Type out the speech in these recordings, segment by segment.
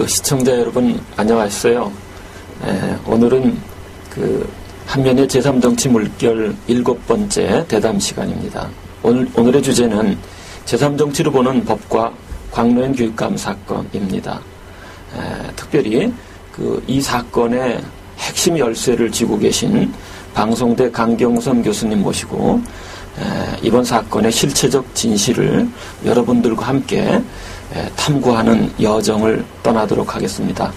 시청자 여러분 안녕하세요. 오늘은 한면의 제3정치 물결 7번째 대담 시간입니다. 오늘의 주제는 제3정치로 보는 법과 광노현 교육감 사건입니다. 특별히 이 사건의 핵심 열쇠를 쥐고 계신 방송대 강경선 교수님 모시고 이번 사건의 실체적 진실을 여러분들과 함께 탐구하는 여정을 떠나도록 하겠습니다.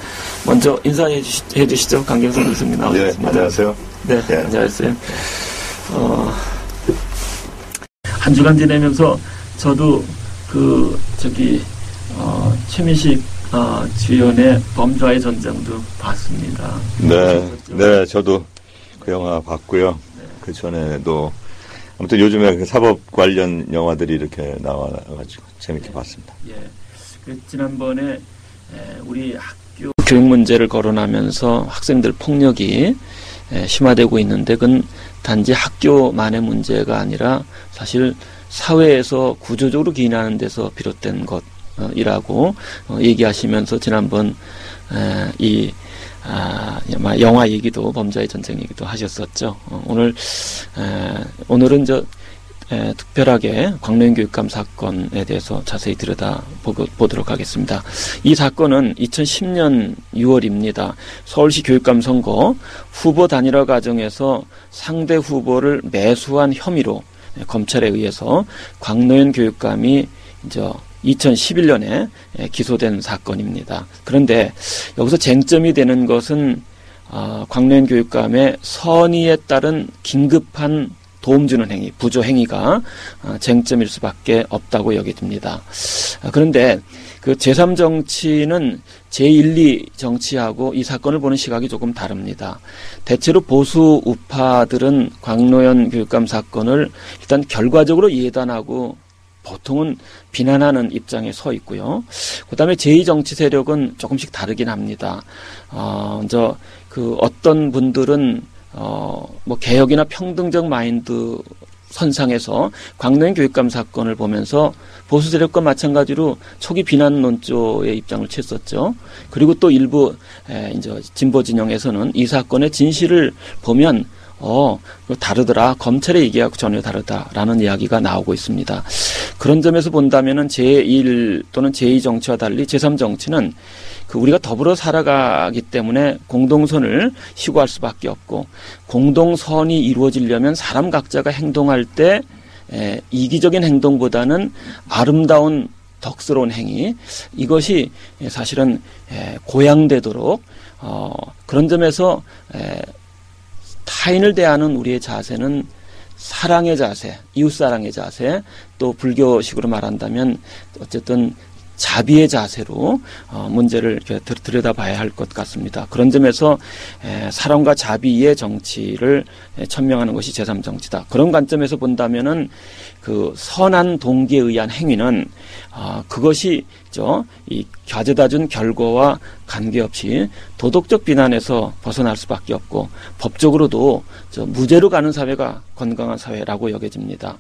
먼저 인사해 주시죠. 강경선 교수님 나오셨습니다. 네, 안녕하세요. 네, 안녕하세요. 한 주간 지내면서 저도 최민식 주연의 범죄와의 전쟁도 봤습니다. 네, 저도 그 영화 봤고요. 네. 그 전에도 아무튼 요즘에 사법 관련 영화들이 이렇게 나와가지고 재밌게 봤습니다. 예. 지난번에 우리 학교 교육 문제를 거론하면서 학생들 폭력이 심화되고 있는데 그건 단지 학교만의 문제가 아니라 사실 사회에서 구조적으로 기인하는 데서 비롯된 것이라고 얘기하시면서 지난번 영화 얘기도 범죄의 전쟁 얘기도 하셨었죠. 오늘은 특별하게 광노현 교육감 사건에 대해서 자세히 들여다보도록 하겠습니다. 이 사건은 2010년 6월입니다. 서울시 교육감 선거 후보 단일화 과정에서 상대 후보를 매수한 혐의로 검찰에 의해서 광노현 교육감이 2011년에 기소된 사건입니다. 그런데 여기서 쟁점이 되는 것은 광노현 교육감의 선의에 따른 긴급한 도움 주는 행위, 부조 행위가 쟁점일 수밖에 없다고 여겨집니다. 그런데 그 제3정치는 제1, 2정치하고 이 사건을 보는 시각이 조금 다릅니다. 대체로 보수 우파들은 광노현 교육감 사건을 일단 결과적으로 예단하고 보통은 비난하는 입장에 서 있고요. 그 다음에 제2정치 세력은 조금씩 다르긴 합니다. 어떤 분들은 개혁이나 평등적 마인드 선상에서 광노현 교육감 사건을 보면서 보수 세력과 마찬가지로 초기 비난 논조의 입장을 취했었죠. 그리고 또 일부 진보 진영에서는 이 사건의 진실을 보면 다르더라. 검찰의 얘기하고 전혀 다르다라는 이야기가 나오고 있습니다. 그런 점에서 본다면은 제1 또는 제2정치와 달리 제3정치는 우리가 더불어 살아가기 때문에 공동선을 시구할 수밖에 없고 공동선이 이루어지려면 사람 각자가 행동할 때 이기적인 행동보다는 아름다운 덕스러운 행위 이것이 사실은 고양되도록 그런 점에서 타인을 대하는 우리의 자세는 사랑의 자세, 이웃사랑의 자세, 또 불교식으로 말한다면 어쨌든 자비의 자세로 문제를 이렇게 들여다봐야 할 것 같습니다. 그런 점에서 사랑과 자비의 정치를 천명하는 것이 제3정치다. 그런 관점에서 본다면은 선한 동기에 의한 행위는 그것이 이 가져다 준 결과와 관계없이 도덕적 비난에서 벗어날 수밖에 없고 법적으로도 무죄로 가는 사회가 건강한 사회라고 여겨집니다.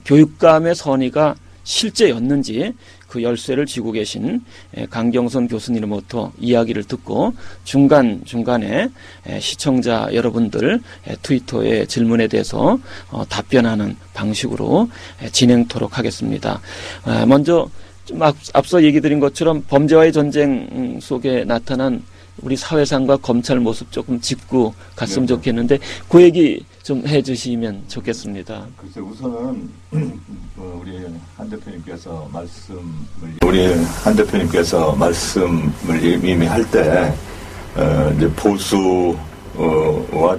교육감의 선의가 실제였는지 그 열쇠를 쥐고 계신 강경선 교수님으로부터 이야기를 듣고 중간중간에 시청자 여러분들 트위터의 질문에 대해서 답변하는 방식으로 진행토록 하겠습니다. 먼저 좀 앞서 얘기 드린 것처럼 범죄와의 전쟁 속에 나타난 우리 사회상과 검찰 모습 조금 짚고 갔으면 좋겠는데 그 얘기 좀 해주시면 좋겠습니다. 글쎄 우선은 우리 한 대표님께서 말씀을 이미 할 때 이제 보수와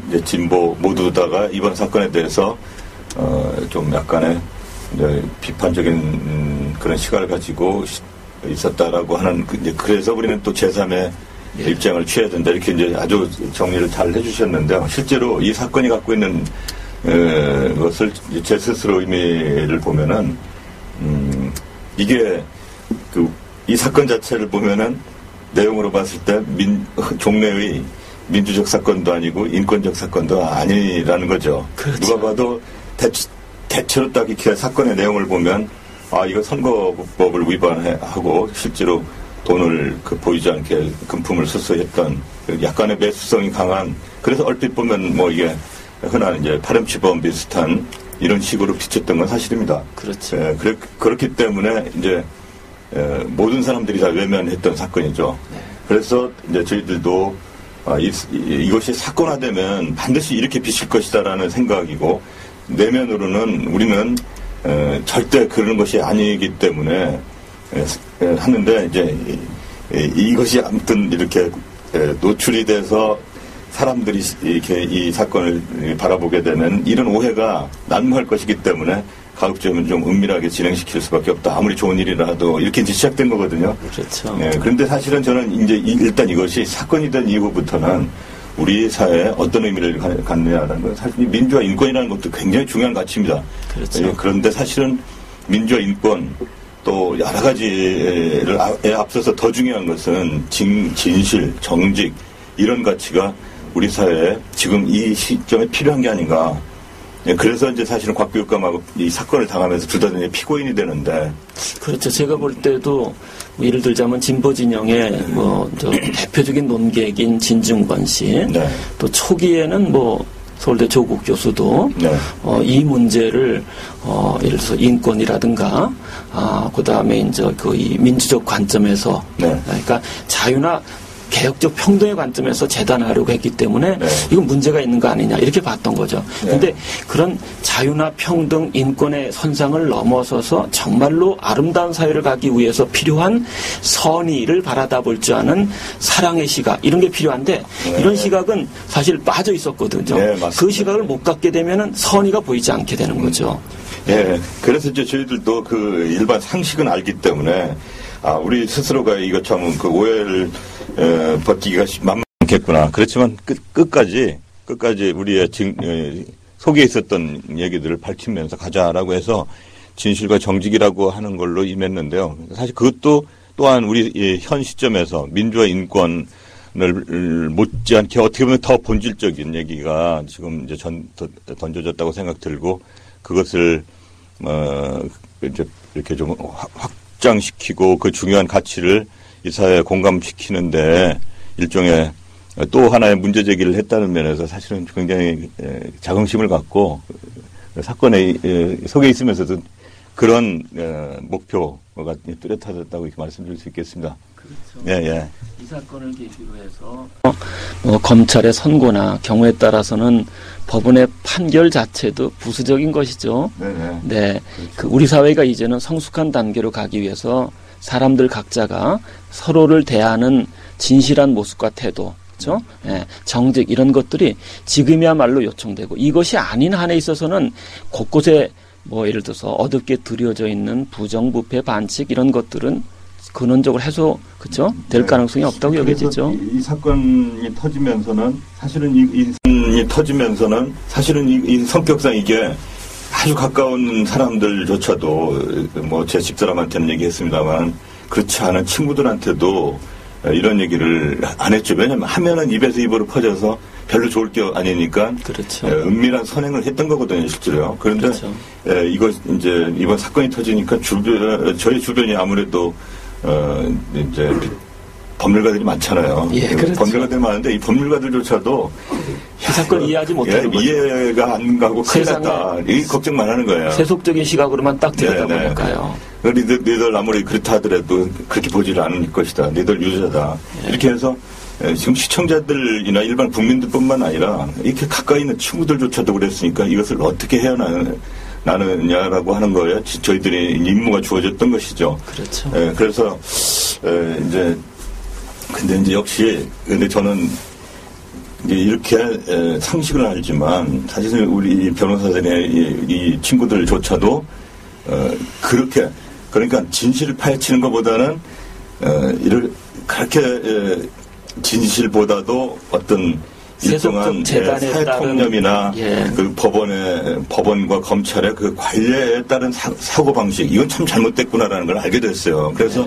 이제 진보 모두다가 이번 사건에 대해서 좀 약간의 이제 비판적인 그런 시각을 가지고 있었다라고 하는 이제 그래서 우리는 또 제3의 입장을 취해야 된다 이렇게 이제 아주 정리를 잘 해주셨는데요. 실제로 이 사건이 갖고 있는 것을 제 스스로 의미를 보면은 이게 이 사건 자체를 보면은 내용으로 봤을 때 종래의 민주적 사건도 아니고 인권적 사건도 아니라는 거죠. 그렇죠. 누가 봐도 대체로 딱 이렇게 사건의 내용을 보면 이거 선거법을 위반하고 실제로 돈을 보이지 않게 금품을 수수했던 약간의 매수성이 강한, 그래서 얼핏 보면 뭐 이게 흔한 이제 파렴치범 비슷한 이런 식으로 비쳤던 건 사실입니다. 그렇죠. 그렇기 때문에 이제 모든 사람들이 다 외면했던 사건이죠. 네. 그래서 이제 저희들도 이것이 사건화되면 반드시 이렇게 비칠 것이다라는 생각이고, 내면으로는 우리는 절대 그런 것이 아니기 때문에 하는데, 이제 이것이 아무튼 이렇게 노출이 돼서 사람들이 이렇게 이 사건을 바라보게 되면 이런 오해가 난무할 것이기 때문에 가급적이면 좀 은밀하게 진행시킬 수밖에 없다. 아무리 좋은 일이라도 이렇게 이제 시작된 거거든요. 그렇죠. 그런데 사실은 저는 이제 일단 이것이 사건이 된 이후부터는 우리 사회에 어떤 의미를 갖느냐라는 건 사실 민주화 인권이라는 것도 굉장히 중요한 가치입니다. 그렇죠. 그런데 사실은 민주화 인권 또 여러 가지에 앞서서 더 중요한 것은 진실, 정직 이런 가치가 우리 사회에 지금 이 시점에 필요한 게 아닌가. 그래서 이제 사실은 곽비육감하고 이 사건을 당하면서 둘 다 피고인이 되는데. 그렇죠. 제가 볼 때도 뭐 예를 들자면 진보 진영의 대표적인 논객인 진중권 씨, 네. 또 초기에는 서울대 조국 교수도 네. 이 문제를 예를 들어서 인권이라든가 그 다음에 이제 이 민주적 관점에서 네. 그러니까 자유나 개혁적 평등의 관점에서 재단하려고 했기 때문에 네. 이건 문제가 있는 거 아니냐 이렇게 봤던 거죠. 그런데 네. 그런 자유나 평등, 인권의 선상을 넘어서서 정말로 아름다운 사회를 가기 위해서 필요한 선의를 바라다 볼 줄 아는 사랑의 시각 이런 게 필요한데 네. 이런 시각은 사실 빠져 있었거든요. 네, 그 시각을 못 갖게 되면은 선의가 보이지 않게 되는 거죠. 예, 그래서 이제 저희들도 그 일반 상식은 알기 때문에 우리 스스로가 이것처럼 그 오해를 버티기가 만만했구나. 그렇지만 끝까지 우리의 속에 있었던 얘기들을 밝히면서 가자라고 해서 진실과 정직이라고 하는 걸로 임했는데요. 사실 그것도 또한 우리 현 시점에서 민주화 인권을 못지않게 어떻게 보면 더 본질적인 얘기가 지금 이제 던져졌다고 생각 들고 그것을 이제 이렇게 좀 확장시키고 그 중요한 가치를 이 사회에 공감시키는데 일종의 또 하나의 문제 제기를 했다는 면에서 사실은 굉장히 자긍심을 갖고 사건에 속에 있으면서도 그런 목표가 뚜렷하다고 이렇게 말씀드릴 수 있겠습니다. 그렇죠. 예, 예. 이 사건을 계기로 해서 검찰의 선고나 경우에 따라서는 법원의 판결 자체도 부수적인 것이죠. 네네. 네, 그렇죠. 우리 사회가 이제는 성숙한 단계로 가기 위해서 사람들 각자가 서로를 대하는 진실한 모습과 태도, 그렇죠? 예, 정직 이런 것들이 지금이야말로 요청되고 이것이 아닌 한에 있어서는 곳곳에 예를 들어서 어둡게 들여져 있는 부정부패 반칙 이런 것들은 근원적으로 해소, 그렇죠? 될 가능성이 없다고 여겨지죠. 이 사건이 터지면서는 사실은 이 성격상 이게 아주 가까운 사람들조차도 제 집사람한테는 얘기했습니다만 그렇지 않은 친구들한테도 이런 얘기를 안 했죠. 왜냐하면 하면은 입에서 입으로 퍼져서 별로 좋을 게 아니니까 그렇죠. 은밀한 선행을 했던 거거든요, 실제로요. 그런데 그렇죠. 이거 이제 이번 사건이 터지니까 저희 주변이 아무래도 이제 법률가들이 많잖아요. 예, 그렇죠. 법률가들이 많은데 이 법률가들조차도 이 사건을 이해하지 못하는 거죠. 이해가 안 가고 큰일 났다. 이 걱정만 하는 거예요. 세속적인 시각으로만 딱 들여다보니까요. 니들 아무리 그렇다 하더라도 그렇게 보지를 않을 것이다. 니들 유죄다. 예. 이렇게 해서 지금 시청자들이나 일반 국민들뿐만 아니라 이렇게 가까이 있는 친구들조차도 그랬으니까 이것을 어떻게 해야 나느냐라고 하는 거에 저희들이 임무가 주어졌던 것이죠. 그렇죠. 그래서 근데 역시 저는 이제 이렇게 상식을 알지만 사실 우리 변호사들의 이 친구들조차도 그러니까 진실을 파헤치는 것보다는 그렇게 진실보다도 어떤 일정한 사회통념이나 그 법원과 검찰의 그 관례에 따른 사고 방식 이건 참 잘못됐구나라는 걸 알게 됐어요. 그래서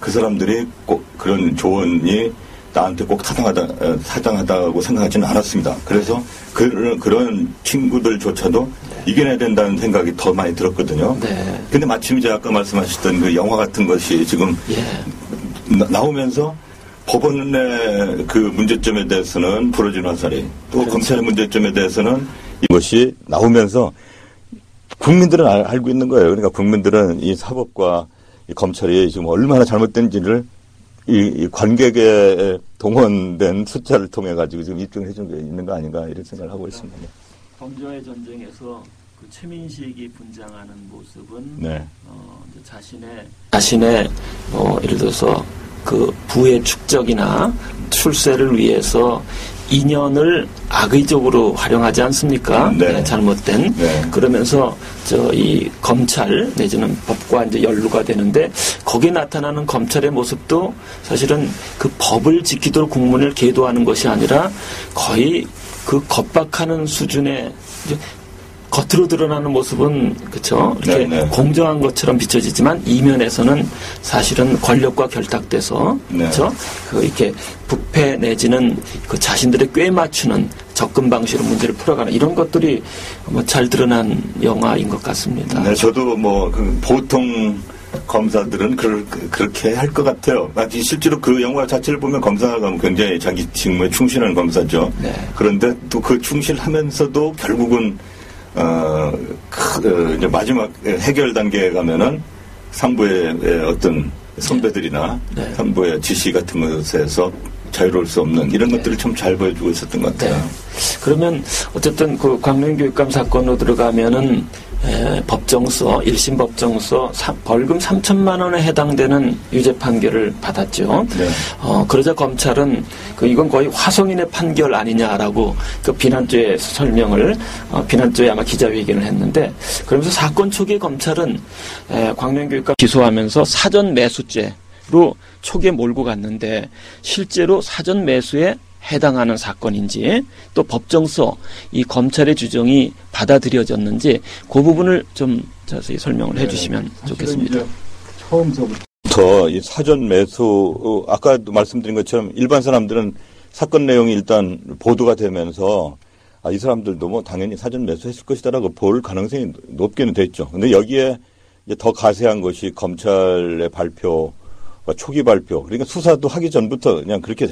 그 사람들이 꼭 그런 조언이 나한테 꼭 타당하다고 생각하지는 않았습니다. 그래서 그런 친구들조차도 이겨내야 된다는 생각이 더 많이 들었거든요. 근데 마침 이제 아까 말씀하셨던 그 영화 같은 것이 지금 나오면서 법원의 그 문제점에 대해서는 부러진 화살이 또 그렇죠. 검찰의 문제점에 대해서는 이것이 나오면서 국민들은 알고 있는 거예요. 그러니까 국민들은 이 사법과 이 검찰이 지금 얼마나 잘못된지를 이 관객에 동원된 숫자를 통해 가지고 지금 입증해 준 게 있는 거 아닌가 이런 생각을 하고 있습니다. 범죄와의 전쟁에서 그 최민식이 분장하는 모습은 네. 자신의 예를 들어서 그 부의 축적이나 출세를 위해서 인연을 악의적으로 활용하지 않습니까? 네. 잘못된. 네. 그러면서 이 검찰 내지는 법과 이제 연루가 되는데 거기에 나타나는 검찰의 모습도 사실은 그 법을 지키도록 국민을 계도하는 것이 아니라 거의 그 겁박하는 수준의 겉으로 드러나는 모습은 그렇죠. 이렇게 네, 네. 공정한 것처럼 비춰지지만 이면에서는 사실은 권력과 결탁돼서 네. 그렇죠. 그 이렇게 부패 내지는 그 자신들의 꽤 맞추는 접근 방식으로 문제를 풀어가는 이런 것들이 잘 드러난 영화인 것 같습니다. 네, 저도 그 보통 검사들은 그렇게 할 것 같아요. 실제로 그 영화 자체를 보면 검사가 굉장히 자기 직무에 충실한 검사죠. 네. 그런데 또 그 충실하면서도 결국은 이제 마지막 해결 단계에 가면은 상부의 어떤 선배들이나 네. 상부의 지시 같은 것에서 자유로울 수 없는 이런 것들을 참 잘 보여주고 있었던 것 같아요. 네. 그러면 어쨌든 그 광명교육감 사건으로 들어가면은 법정서 1심 법정서 벌금 3천만 원에 해당되는 유죄 판결을 받았죠. 네. 그러자 검찰은 이건 거의 화성인의 판결 아니냐라고 그 비난죄 설명을 비난죄에 아마 기자회견을 했는데 그러면서 사건 초기에 검찰은 광명교육감 기소하면서 사전 매수죄로 초기에 몰고 갔는데 실제로 사전 매수에 해당하는 사건인지 또 법정서 이 검찰의 주장이 받아들여졌는지 그 부분을 좀 자세히 설명을 해주시면 좋겠습니다. 처음서부터 이 사전 매수 아까도 말씀드린 것처럼 일반 사람들은 사건 내용이 일단 보도가 되면서 이 사람들도 당연히 사전 매수했을 것이다라고 볼 가능성이 높게는 됐죠. 근데 여기에 이제 더 가세한 것이 검찰의 발표, 초기 발표. 그러니까 수사도 하기 전부터 그냥 그렇게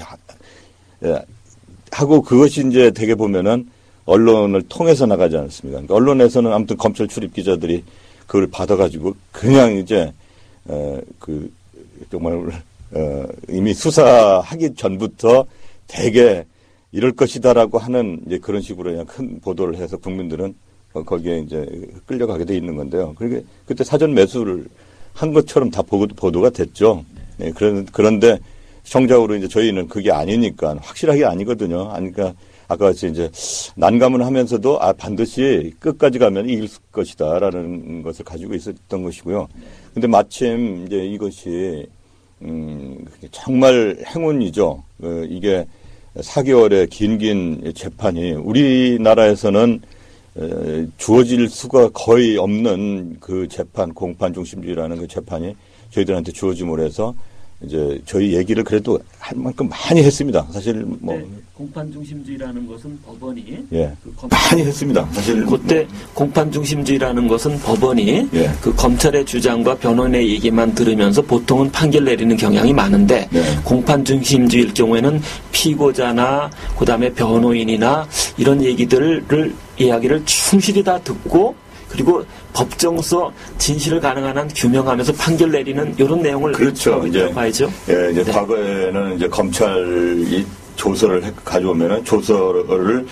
하고 그것이 이제 되게 보면은 언론을 통해서 나가지 않습니까? 그러니까 언론에서는 아무튼 검찰 출입 기자들이 그걸 받아가지고 그냥 이제 정말 이미 수사하기 전부터 되게 이럴 것이다라고 하는 이제 그런 식으로 그냥 큰 보도를 해서 국민들은 거기에 이제 끌려가게 돼 있는 건데요. 그러니까 그때 사전 매수를 한 것처럼 다 보도가 됐죠. 네, 그런데 정작으로 이제 저희는 그게 아니니까 확실하게 아니거든요. 그러니까 아까 같이 이제 난감은 하면서도 반드시 끝까지 가면 이길 것이다라는 것을 가지고 있었던 것이고요. 근데 마침 이제 이것이 정말 행운이죠. 이게 4개월의 긴 재판이 우리나라에서는 주어질 수가 거의 없는 그 재판, 공판 중심주의라는 그 재판이 저희들한테 주어짐으로 해서 이제 저희 얘기를 그래도 할 만큼 많이 했습니다. 사실 네, 공판 중심주의라는 것은 법원이 많이 했습니다. 사실 그때 공판 중심주의라는 것은 법원이 그 검찰의 주장과 변호인의 얘기만 들으면서 보통은 판결 내리는 경향이 많은데 공판 중심주의일 경우에는 피고자나 그다음에 변호인이나 이런 이야기를 충실히 다 듣고 그리고 법정서 진실을 가능한 한 규명하면서 판결 내리는 이런 내용을 그렇죠. 이제 봐야죠. 이제 과거에는 이제 검찰이 조서를 가져오면은 조서를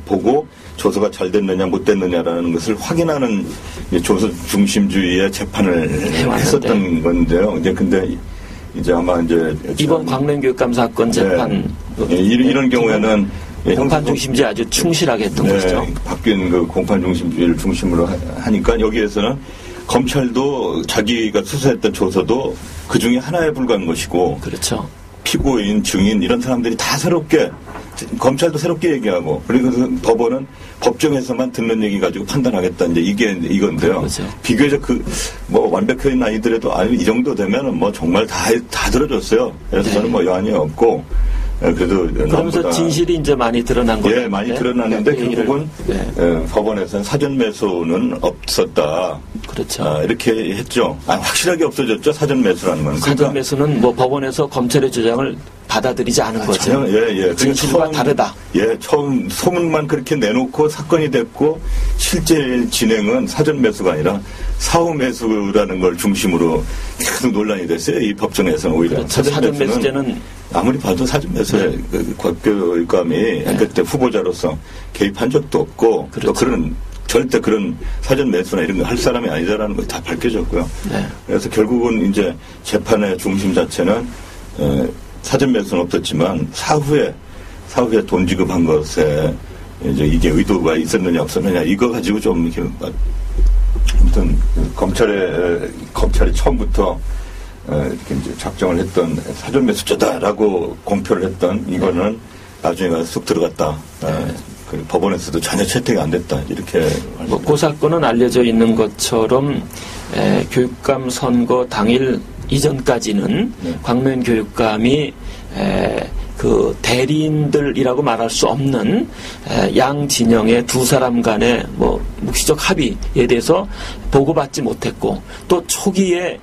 보고 조서가 잘 됐느냐 못 됐느냐라는 것을 확인하는 조서 중심주의의 재판을 했었던 건데요. 근데 이제 아마 이제 이번 광명교육감 사건 재판 이런 경우에는 공판 중심주의 아주 충실하게 했던 것이죠. 바뀐 그 공판 중심주의를 중심으로 하니까 여기에서는 검찰도 자기가 수사했던 조서도 그 중에 하나에 불과한 것이고, 그렇죠. 피고인, 증인 이런 사람들이 다 새롭게 검찰도 새롭게 얘기하고 그리고 법원은 법정에서만 듣는 얘기 가지고 판단하겠다 이제 이건데요. 그렇죠. 비교적 완벽한 아이들에도 이 정도 되면은 정말 다 들어줬어요. 그래서 저는 여한이 없고. 그래도 그러면서 진실이 이제 많이 드러난 거죠. 예, 많이 드러났는데 결국은 법원에서는 사전 매수는 없었다. 그렇죠. 이렇게 했죠. 확실하게 없어졌죠. 사전 매수라는 건. 사전 매수는 뭐 법원에서 검찰의 주장을 받아들이지 않은 거죠. 예. 진실과 다르다. 예, 처음 소문만 그렇게 내놓고 사건이 됐고 실제 진행은 사전 매수가 아니라 사후 매수라는 걸 중심으로 계속 논란이 됐어요. 이 법정에서는 오히려. 그렇죠. 사전 매수제는 아무리 봐도 사전 매수에 곽교육감이 그때 후보자로서 개입한 적도 없고 그렇죠. 또 그런 절대 그런 사전 매수나 이런 거 할 사람이 아니다라는 거 다 밝혀졌고요. 네. 그래서 결국은 이제 재판의 중심 자체는 사전 매수는 없었지만 사후에 돈 지급한 것에 이제 이게 의도가 있었느냐 없었느냐 이거 가지고 좀 이렇게 아무튼 검찰이 처음부터 이렇게 이제 작정을 했던 사전 매수죄다라고 공표를 했던 이거는 나중에 가서 쑥 들어갔다. 그 법원에서도 전혀 채택이 안 됐다. 이렇게. 그 사건은 알려져 있는 것처럼 교육감 선거 당일 이전까지는 광명 교육감이 그 대리인들이라고 말할 수 없는 양 진영의 두 사람 간의 뭐 묵시적 합의에 대해서 보고받지 못했고 또 초기에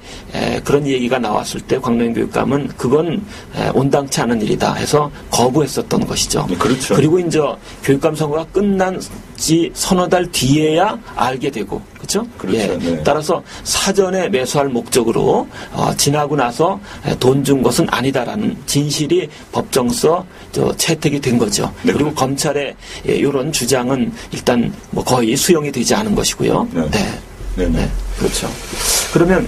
그런 얘기가 나왔을 때 광명 교육감은 그건 온당치 않은 일이다 해서 거부했었던 것이죠. 그렇죠. 그리고 이제 교육감 선거가 끝난 지 서너 달 뒤에야 알게 되고 그렇죠? 그렇죠. 예. 네. 따라서 사전에 매수할 목적으로 지나고 나서 돈 준 것은 아니다라는 진실이 법정서 채택이 된 거죠. 네. 그리고 검찰의 이런 주장은 일단 뭐 거의 수용이 되지 않은 것이고요. 네. 그렇죠. 그러면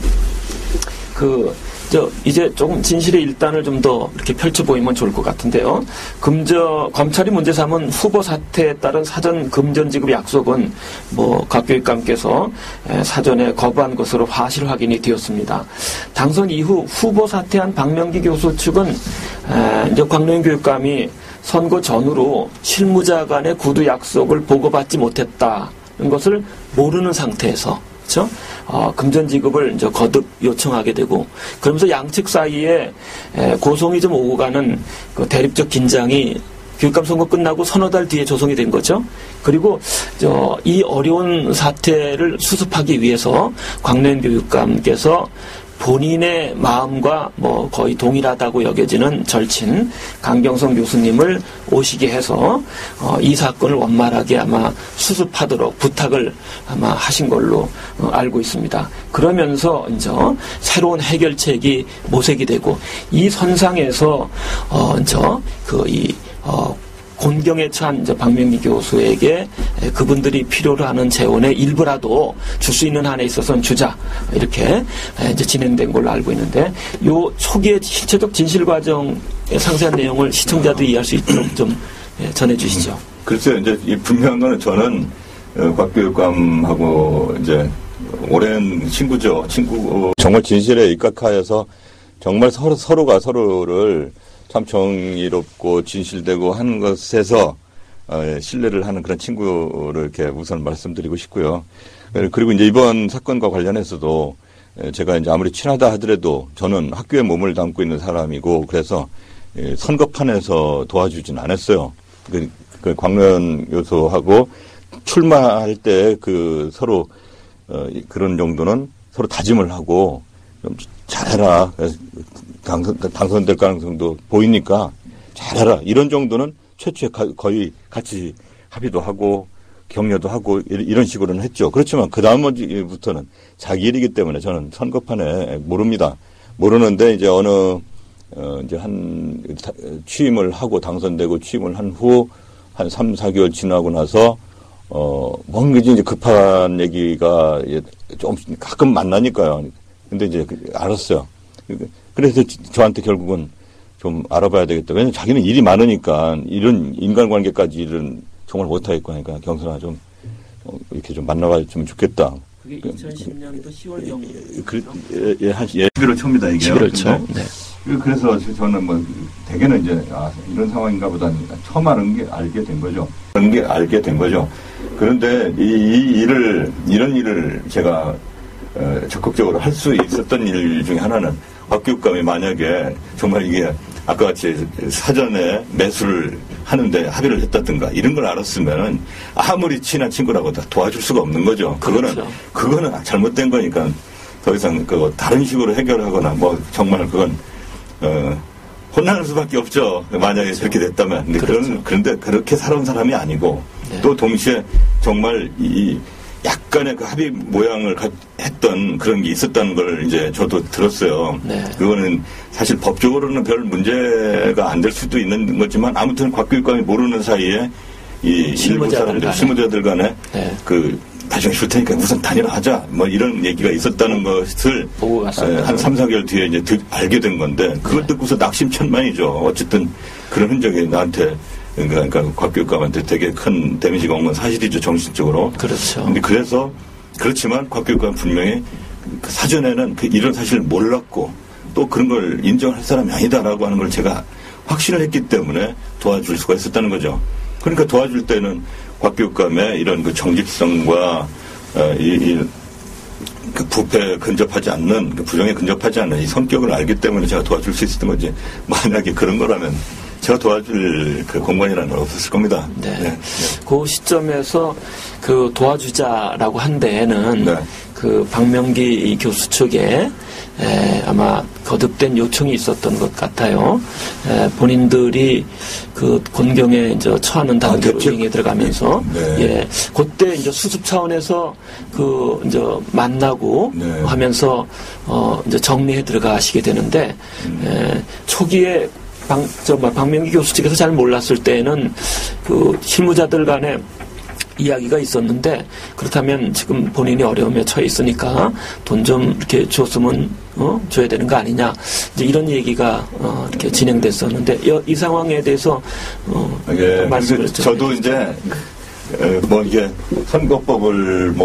이제 조금 진실의 일단을 좀 더 이렇게 펼쳐보이면 좋을 것 같은데요. 검찰이 문제 삼은 후보 사퇴에 따른 사전 금전 지급 약속은 각 교육감께서 사전에 거부한 것으로 사실 확인이 되었습니다. 당선 이후 후보 사퇴한 박명기 교수 측은 이제 광명 교육감이 선거 전후로 실무자 간의 구두 약속을 보고받지 못했다는 것을 모르는 상태에서 그렇죠? 금전 지급을 이제 거듭 요청하게 되고 그러면서 양측 사이에 고성이 좀 오고 가는 그 대립적 긴장이 교육감 선거 끝나고 서너 달 뒤에 조성이 된 거죠. 그리고 이 어려운 사태를 수습하기 위해서 광명 교육감께서 본인의 마음과 거의 동일하다고 여겨지는 절친 강경성 교수님을 오시게 해서 이 사건을 원만하게 아마 수습하도록 부탁을 아마 하신 걸로 알고 있습니다. 그러면서 이제 새로운 해결책이 모색이 되고 이 선상에서 곤경에 처한 박명기 교수에게 그분들이 필요로 하는 재원의 일부라도 줄 수 있는 한에 있어서는 주자 이렇게 이제 진행된 걸로 알고 있는데 요 초기의 실체적 진실 과정의 상세한 내용을 시청자들이 이해할 수 있도록 좀 전해주시죠. 글쎄요, 이제 분명한 거는 저는 곽 교육감하고 이제 오랜 친구죠. 정말 진실에 입각하여서 정말 서로가 서로를 참 정의롭고 진실되고 하는 것에서 신뢰를 하는 그런 친구를 이렇게 우선 말씀드리고 싶고요. 그리고 이제 이번 사건과 관련해서도 제가 이제 아무리 친하다 하더라도 저는 학교에 몸을 담고 있는 사람이고 그래서 선거판에서 도와주진 않았어요. 그 광명 교수하고 출마할 때 서로 그런 정도는 서로 다짐을 하고 좀 잘해라. 당선될 가능성도 보이니까 잘해라. 이런 정도는 최초에 거의 같이 합의도 하고 격려도 하고 이런 식으로는 했죠. 그렇지만 그 다음부터는 자기 일이기 때문에 저는 선거판에 모릅니다. 모르는데 이제 이제 취임을 하고 당선되고 취임을 한 후 한 3, 4개월 지나고 나서 뭔가 이제 급한 얘기가 좀 가끔 만나니까요. 근데 이제 알았어요. 그래서 저한테 결국은 좀 알아봐야 되겠다. 왜냐면 자기는 일이 많으니까 이런 인간관계까지 일은 정말 못하겠고 하니까 경선아 좀 이렇게 좀 만나봐주면 좋겠다. 그게 2010년도 10월경이에요. 한 11월 초입니다, 이게. 11월 초. 네. 그래서 저는 대개는 이제 이런 상황인가 보다 처음 알게 된 거죠. 그런 게 알게 된 거죠. 그런데 이런 일을 제가 적극적으로 할 수 있었던 일 중에 하나는 박 교육감이 만약에 정말 이게 아까 같이 사전에 매수를 하는데 합의를 했다든가 이런 걸 알았으면은 아무리 친한 친구라고 다 도와줄 수가 없는 거죠. 그렇죠. 그거는 잘못된 거니까 더 이상 다른 식으로 해결하거나 뭐 정말 그건 혼나는 수밖에 없죠. 만약에 저렇게 됐다면. 근데 그렇죠. 그런데 그렇게 살아온 사람이 아니고 네. 또 동시에 정말 이 약간의 그 합의 모양을 했던 그런 게 있었다는 걸 이제 저도 들었어요. 네. 그거는 사실 법적으로는 별 문제가 안 될 수도 있는 거지만 아무튼 곽 교육감이 모르는 사이에 이 실무자들 간에 네. 나중에 줄 테니까 우선 단일화 하자. 뭐 이런 얘기가 있었다는 것을 한 3, 4개월 뒤에 이제 알게 된 건데 그걸 듣고서 낙심천만이죠. 어쨌든 그런 흔적이 나한테 그러니까 곽 교육감한테 되게 큰 데미지가 온 건 사실이죠. 정신적으로. 그렇죠. 근데 그렇지만 곽 교육감은 분명히 사전에는 이런 사실을 몰랐고 또 그런 걸 인정할 사람이 아니다라고 하는 걸 제가 확신을 했기 때문에 도와줄 수가 있었다는 거죠. 그러니까 도와줄 때는 곽 교육감의 이런 그 정직성과 그 부패에 근접하지 않는, 그 부정에 근접하지 않는 이 성격을 알기 때문에 제가 도와줄 수 있었던 거지. 만약에 그런 거라면 제가 도와줄 그 공간이라는 건 없었을 겁니다. 네. 네. 그 시점에서 그 도와주자라고 한 데에는 네. 그 박명기 교수 측에 아마 거듭된 요청이 있었던 것 같아요. 본인들이 그 곤경에 이제 처하는 단계로 행에 들어가면서 예, 그때 이제 수습 차원에서 그 이제 만나고 하면서 이제 정리해 들어가시게 되는데 초기에 박명기 교수 측에서 잘 몰랐을 때는 그 실무자들 간에 이야기가 있었는데 그렇다면 지금 본인이 어려움에 처해 있으니까 돈 좀 이렇게 줬으면 줘야 되는 거 아니냐 이제 이런 얘기가 이렇게 진행됐었는데 이 상황에 대해서 말씀을 저도 이제 뭐 이게 선거법을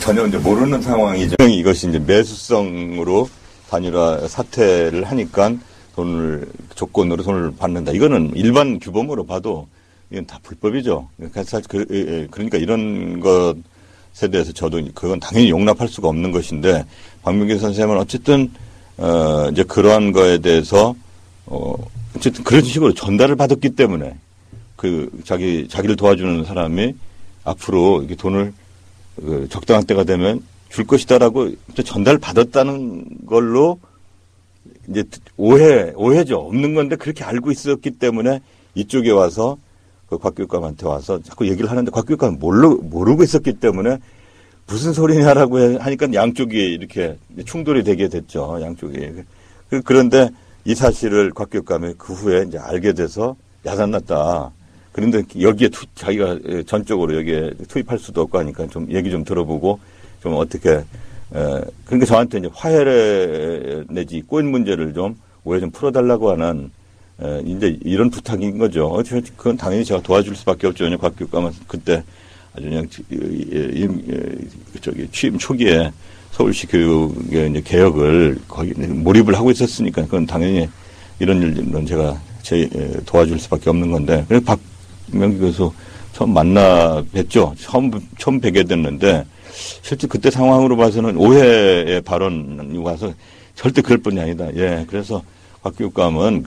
전혀 이제 모르는 상황이죠. 이것이 이제 매수성으로 단일화 사퇴를 하니까 조건으로 돈을 받는다. 이거는 일반 규범으로 봐도 이건 다 불법이죠. 그러니까 이런 것에 대해서 저도 그건 당연히 용납할 수가 없는 것인데, 박명기 선생님은 어쨌든, 이제 그러한 거에 대해서, 어쨌든 그런 식으로 전달을 받았기 때문에, 자기를 도와주는 사람이 앞으로 이렇게 돈을 적당한 때가 되면 줄 것이다라고 전달을 받았다는 걸로 이제 오해죠. 없는 건데 그렇게 알고 있었기 때문에 이쪽에 와서 곽 교육감한테 와서 자꾸 얘기를 하는데 곽 교육감은 모르고 있었기 때문에 무슨 소리냐라고 하니까 양쪽이 이렇게 충돌이 되게 됐죠. 양쪽이. 그런데 이 사실을 곽 교육감이 그 후에 이제 알게 돼서 야단났다. 그런데 여기에 자기가 전적으로 여기에 투입할 수도 없고 하니까 좀 얘기 좀 들어보고 좀 어떻게 그러니까 저한테 이제 화해 내지 꼬인 문제를 좀 오해 좀 풀어달라고 하는 이제 이런 부탁인 거죠. 그건 당연히 제가 도와줄 수밖에 없죠. 곽 교육감은 그때 아주 그냥 취임 초기에 서울시 교육의 이제 개혁을 거의 몰입을 하고 있었으니까 그건 당연히 이런 일은 제가 도와줄 수밖에 없는 건데. 그래서 박명기 교수 처음 만나 뵀죠. 처음 뵈게 됐는데 실제 그때 상황으로 봐서는 오해의 발언이 와서 절대 그럴 뿐이 아니다. 예. 그래서 곽 교육감은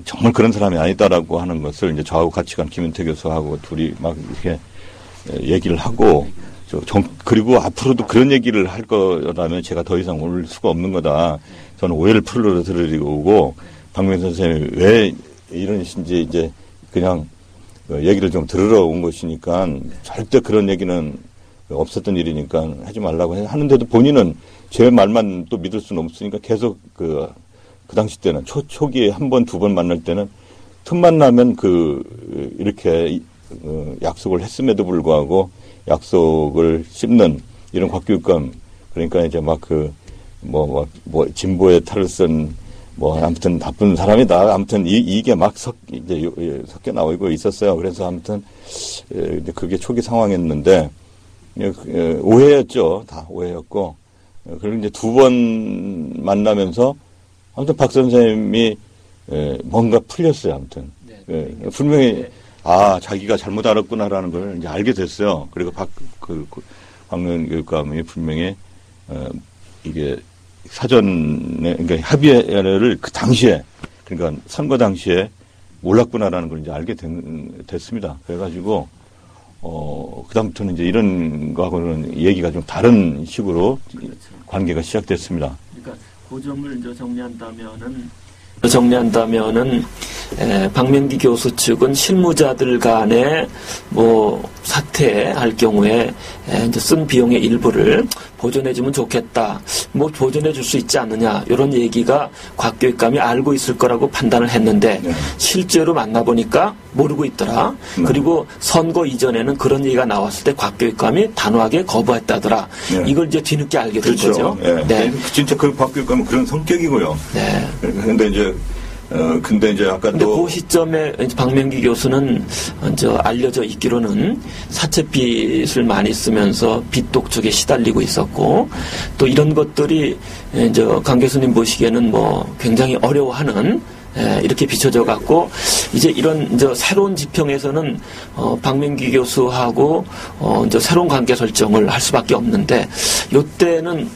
정말 그런 사람이 아니다라고 하는 것을 이제 저하고 같이 간 김윤태 교수하고 둘이 막 이렇게 얘기를 하고 그리고 앞으로도 그런 얘기를 할 거라면 제가 더 이상 올 수가 없는 거다. 저는 오해를 풀어드리고 박명기 선생님이 왜 이러신지 이제 그냥 얘기를 좀 들으러 온 것이니까 절대 그런 얘기는 없었던 일이니까 하지 말라고 하는데도 본인은 제 말만 또 믿을 수는 없으니까 계속 그 당시 때는 초기에 한 번, 두 번 만날 때는 틈만 나면 이렇게 약속을 했음에도 불구하고 약속을 씹는 이런 곽 교육감. 그러니까 이제 진보의 탈을 쓴 아무튼 나쁜 사람이다. 아무튼 이게 막 이제 섞여 나오고 있었어요. 그래서 아무튼 이제 그게 초기 상황이었는데 오해였죠. 다 오해였고. 그리고 이제 두 번 만나면서 아무튼 박 선생님이 뭔가 풀렸어요. 아무튼 분명히 자기가 잘못 알았구나라는 걸 이제 알게 됐어요. 그리고 박명기 교육감이 분명히 이게 사전에, 그러니까 합의를 그 당시에, 그러니까 선거 당시에 몰랐구나라는 걸 이제 알게 됐습니다. 그래가지고, 그다음부터는 이제 이런 거하고는 얘기가 좀 다른 식으로 그렇죠. 관계가 시작됐습니다. 그러니까 그 점을 이제 정리한다면은 박명기 교수 측은 실무자들 간에 뭐 사퇴할 경우에 이제 쓴 비용의 일부를 보존해주면 좋겠다. 뭐 보존해줄 수 있지 않느냐 이런 얘기가 곽교육감이 알고 있을 거라고 판단을 했는데 네. 실제로 만나보니까 모르고 있더라. 네. 그리고 선거 이전에는 그런 얘기가 나왔을 때 곽교육감이 단호하게 거부했다더라. 네. 이걸 이제 뒤늦게 알게 된 그렇죠. 거죠. 네. 네. 진짜 그 곽교육감은 그런 성격이고요. 네. 근데 이제 아까 근데 또. 그 시점에 박명기 교수는 알려져 있기로는 사채빚을 많이 쓰면서 빚 독촉에 시달리고 있었고 또 이런 것들이 이제 강 교수님 보시기에는 뭐 굉장히 어려워하는 이렇게 비춰져 갖고 이제 이런 이제 새로운 지평에서는 박명기 교수하고 이제 새로운 관계 설정을 할 수밖에 없는데 이때는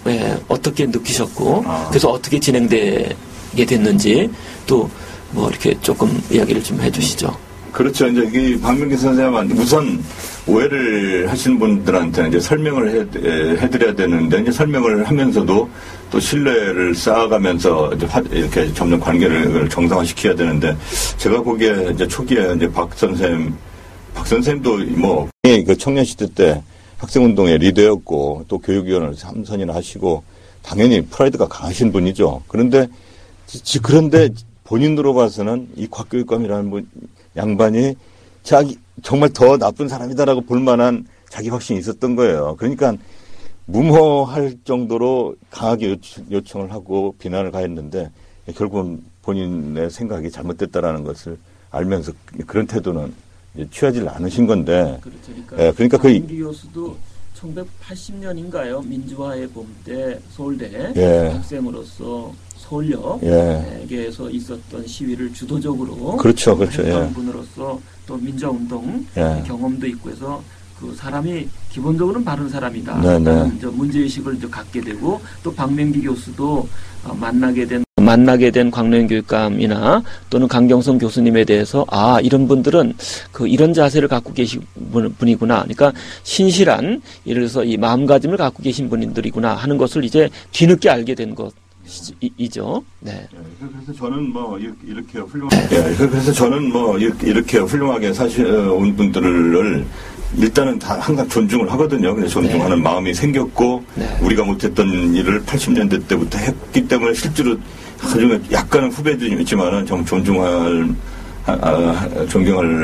어떻게 느끼셨고 그래서 어떻게 진행되게 됐는지 또 뭐 이렇게 조금 이야기를 좀 해주시죠. 그렇죠. 이제 이 박명기 선생님한테 우선 오해를 하시는 분들한테는 이제 설명을 해드려야 되는데 이제 설명을 하면서도 또 신뢰를 쌓아가면서 이렇게 점점 관계를 정상화시켜야 되는데 제가 보기에 이제 초기에 이제 박 선생님도 뭐 그 청년 시대 때 학생운동의 리더였고 또 교육위원을 3선이나 하시고 당연히 프라이드가 강하신 분이죠. 그런데 본인으로 봐서는 이 곽교육감이라는 양반이 정말 더 나쁜 사람이다라고 볼 만한 자기 확신이 있었던 거예요. 그러니까 무모할 정도로 강하게 요청을 하고 비난을 가했는데 결국은 본인의 생각이 잘못됐다라는 것을 알면서 그런 태도는 취하지 않으신 건데. 그렇죠. 그러니까 박명기 교수도 1980년인가요? 민주화의 봄 때 서울대 학생으로서 서울역에서 있었던 시위를 주도적으로 그렇죠. 했던 분으로서 또 민주화운동 경험도 있고 해서 그 사람이 기본적으로는 바른 사람이다. 문제의식을 갖게 되고 또 박명기 교수도 만나게 된 광로현 교육감이나 또는 강경성 교수님에 대해서 이런 분들은 이런 자세를 갖고 계신 분이구나. 그러니까 신실한 예를 들어서 이 마음가짐을 갖고 계신 분들이구나 하는 것을 이제 뒤늦게 알게 된 것이죠. 네. 그래서 저는 이렇게 훌륭하게 온 분들을 일단은 다 항상 존중을 하거든요. 그래서 존중하는 마음이 생겼고 우리가 못했던 일을 80년대 때부터 했기 때문에 실제로 나중에 약간은 후배들이 있지만은 좀 존경을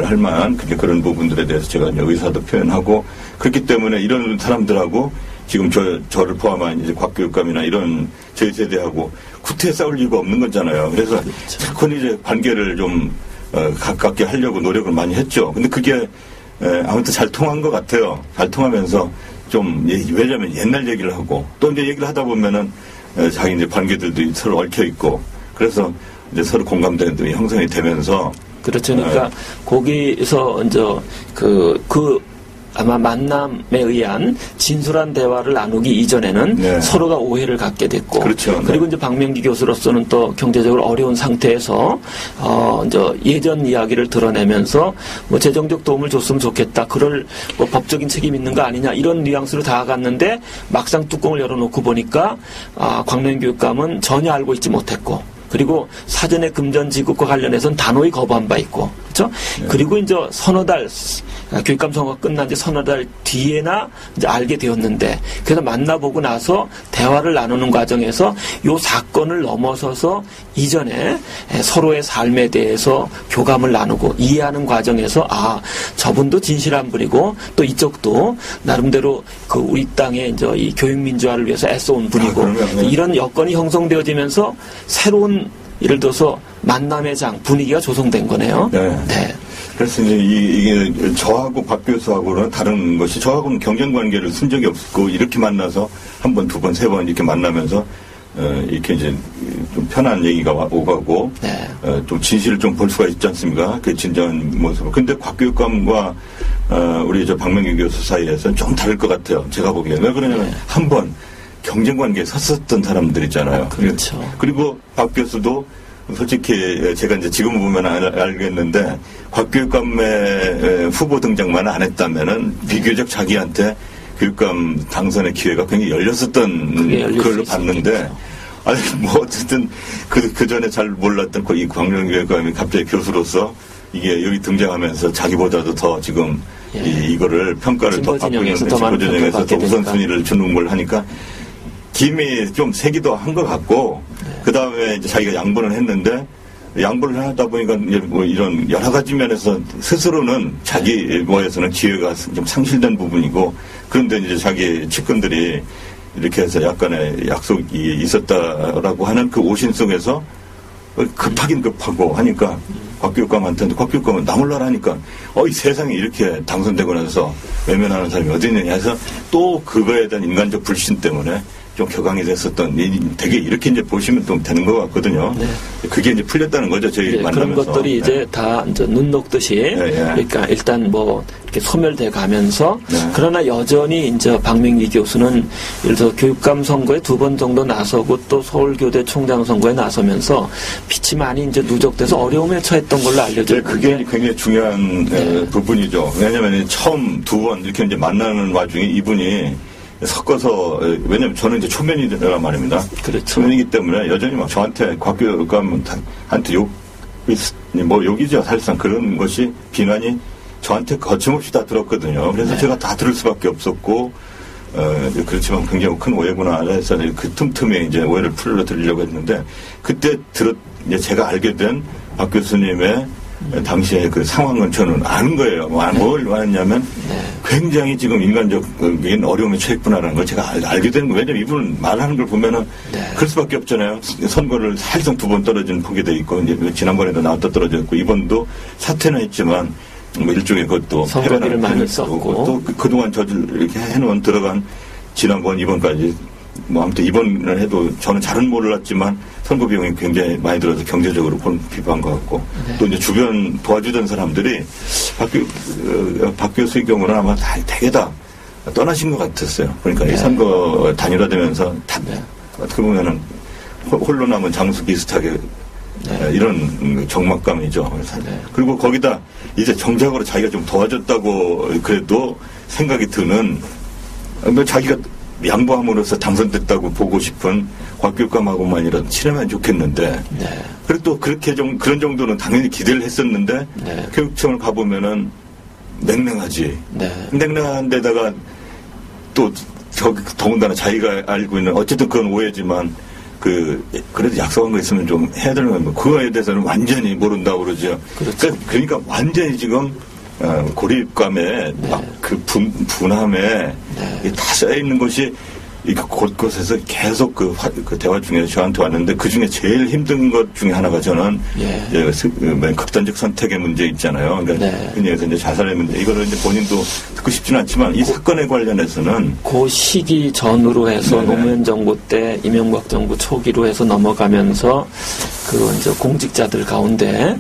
할 만한 그런 부분들에 대해서 제가 이제 의사도 표현하고 그렇기 때문에 이런 사람들하고 지금 저를 포함한 이제 곽교육감이나 이런 저희 세대하고 구태에 싸울 이유가 없는 거잖아요. 그래서 자꾸 이제 관계를 좀 가깝게 하려고 노력을 많이 했죠. 근데 그게 아무튼 잘 통한 것 같아요. 잘 통하면서 좀 왜냐면 옛날 얘기를 하고 또 이제 얘기를 하다 보면은 자기 이제 관계들도 서로 얽혀 있고 그래서 이제 서로 공감대도 형성이 되면서 그렇죠. 그러니까 거기서 이제 아마 만남에 의한 진솔한 대화를 나누기 이전에는 서로가 오해를 갖게 됐고 그렇죠. 그리고 이제 박명기 교수로서는 또 경제적으로 어려운 상태에서 이제 예전 이야기를 드러내면서 뭐 재정적 도움을 줬으면 좋겠다. 그럴 뭐 법적인 책임 있는 거 아니냐 이런 뉘앙스로 다가갔는데 막상 뚜껑을 열어놓고 보니까 광로현 교육감은 전혀 알고 있지 못했고 그리고 사전에 금전 지급과 관련해서는 단호히 거부한 바 있고, 그렇죠? 그리고 이제 서너 달 교육감 선거가 끝난 지 서너 달 뒤에나 이제 알게 되었는데, 그래서 만나보고 나서 대화를 나누는 과정에서 요 사건을 넘어서서 이전에 서로의 삶에 대해서 교감을 나누고 이해하는 과정에서 저분도 진실한 분이고 또 이쪽도 나름대로 우리 땅의 이제 이 교육 민주화를 위해서 애써온 분이고 이런 여건이 형성되어지면서 새로운 예를 들어서 만남의 장 분위기가 조성된 거네요. 네. 그래서 이제 이게 저하고 박 교수하고는 다른 것이 저하고는 경쟁 관계를 쓴 적이 없고 이렇게 만나서 한 번, 두 번, 세 번 이렇게 만나면서 이렇게 이제 좀 편한 얘기가 오가고 좀 진실을 좀 볼 수가 있지 않습니까? 그 진정한 모습. 근데 곽 교육감과 우리 박명기 교수 사이에서는 좀 다를 것 같아요. 제가 보기에. 왜 그러냐면 한 번 경쟁 관계에 섰었던 사람들이잖아요. 그렇죠. 그리고 박 교수도 솔직히 제가 이제 지금 보면 알겠는데 곽교육감의 후보 등장만 안 했다면은 비교적 자기한테 교육감 당선의 기회가 굉장히 열렸었던 걸로 봤는데 아니 뭐 어쨌든 그 전에 잘 몰랐던 이 광명교육감이 갑자기 교수로서 이게 여기 등장하면서 자기보다도 더 지금 이거를 평가를 더 받고 있는 진보진영에서 더 우선순위를 주는 걸 하니까 김이 좀 세기도 한 것 같고 그 다음에 이제 자기가 양보를 했는데 양보를 하다 보니까 이제 뭐 이런 여러 가지 면에서 스스로는 자기 뭐에서는 기회가 좀 상실된 부분이고 그런데 이제 자기 측근들이 이렇게 해서 약간의 약속이 있었다라고 하는 그 오신 속에서 급하긴 급하고 하니까 곽교육감한테는 곽교육감은 나 몰라라니까 이 세상에 이렇게 당선되고 나서 외면하는 사람이 어디 있느냐 해서 또 그거에 대한 인간적 불신 때문에 좀 격앙이 됐었던 되게 이렇게 이제 보시면 좀 되는 것 같거든요. 네. 그게 이제 풀렸다는 거죠. 저희 만나면서. 그런 것들이 이제 다 이제 눈 녹듯이 그러니까 일단 뭐 이렇게 소멸돼 가면서 그러나 여전히 이제 박명기 교수는 예를 들어 교육감 선거에 2번 정도 나서고 또 서울교대 총장 선거에 나서면서 빛이 많이 이제 누적돼서 어려움에 처했던 걸로 알려져 있는데 그게 굉장히 중요한 부분이죠. 왜냐하면 처음 2번 이렇게 이제 만나는 와중에 이분이 섞어서 왜냐면 저는 이제 초면이란 말입니다. 그렇죠. 초면이기 때문에 여전히 막 저한테 곽교육감한테 욕이죠. 사실상 그런 것이 비난이 저한테 거침없이 다 들었거든요. 그래서 제가 다 들을 수밖에 없었고 그렇지만 굉장히 큰 오해구나 해서 그 틈틈이 이제 오해를 풀어드리려고 했는데 그때 이제 제가 알게 된 박 교수님의 당시에 그 상황은 저는 아는 거예요. 뭘 말했냐면 굉장히 지금 인간적인 어려움에 처했구나라는 걸 제가 알게 된 거예요. 왜냐면 이분은 말하는 걸 보면은 그럴 수밖에 없잖아요. 선거를 사실상 2번 떨어진 포기돼 있고 이제 지난번에도 나왔다 떨어졌고 이번도 사퇴는 했지만 뭐 일종의 그것도 선거비를 많이 썼고 또 그동안 이렇게 해놓은 들어간 지난번 이번까지 뭐 아무튼 이번을 해도 저는 잘은 몰랐지만 선거 비용이 굉장히 많이 들어서 경제적으로 비판한 것 같고 또 이제 주변 도와주던 사람들이 박 교수의 경우는 아마 되게 다 떠나신 것 같았어요. 그러니까 이 선거 단일화되면서 어떻게 보면은 홀로 남은 장수 비슷하게 이런 적막감이죠. 그리고 거기다 이제 정작으로 자기가 좀 도와줬다고 그래도 생각이 드는 자기가 양보함으로써 당선됐다고 보고 싶은 곽교육감하고만이라도 친하면 좋겠는데 그래도 또 그렇게 좀 그런 정도는 당연히 기대를 했었는데 교육청을 가보면은 냉랭하지. 냉랭한 데다가 또 더군다나 자기가 알고 있는 어쨌든 그건 오해지만 그래도 약속한 거 있으면 좀 해야 되는 건데 그거에 대해서는 완전히 모른다고 그러죠. 그렇죠. 그러니까 완전히 지금 고립감에 막 그 분함에 다 쌓여 있는 것이 곳곳에서 계속 그 대화 중에 저한테 왔는데 그 중에 제일 힘든 것 중에 하나가 저는 극단적 선택의 문제 있잖아요. 그러니까 그래서 이제 자살의 문제 이거를 이제 본인도 듣고 싶지는 않지만 이 사건에 관련해서는 그 시기 전으로 해서 노무현 정부 때 이명박 정부 초기로 해서 넘어가면서 그 이제 공직자들 가운데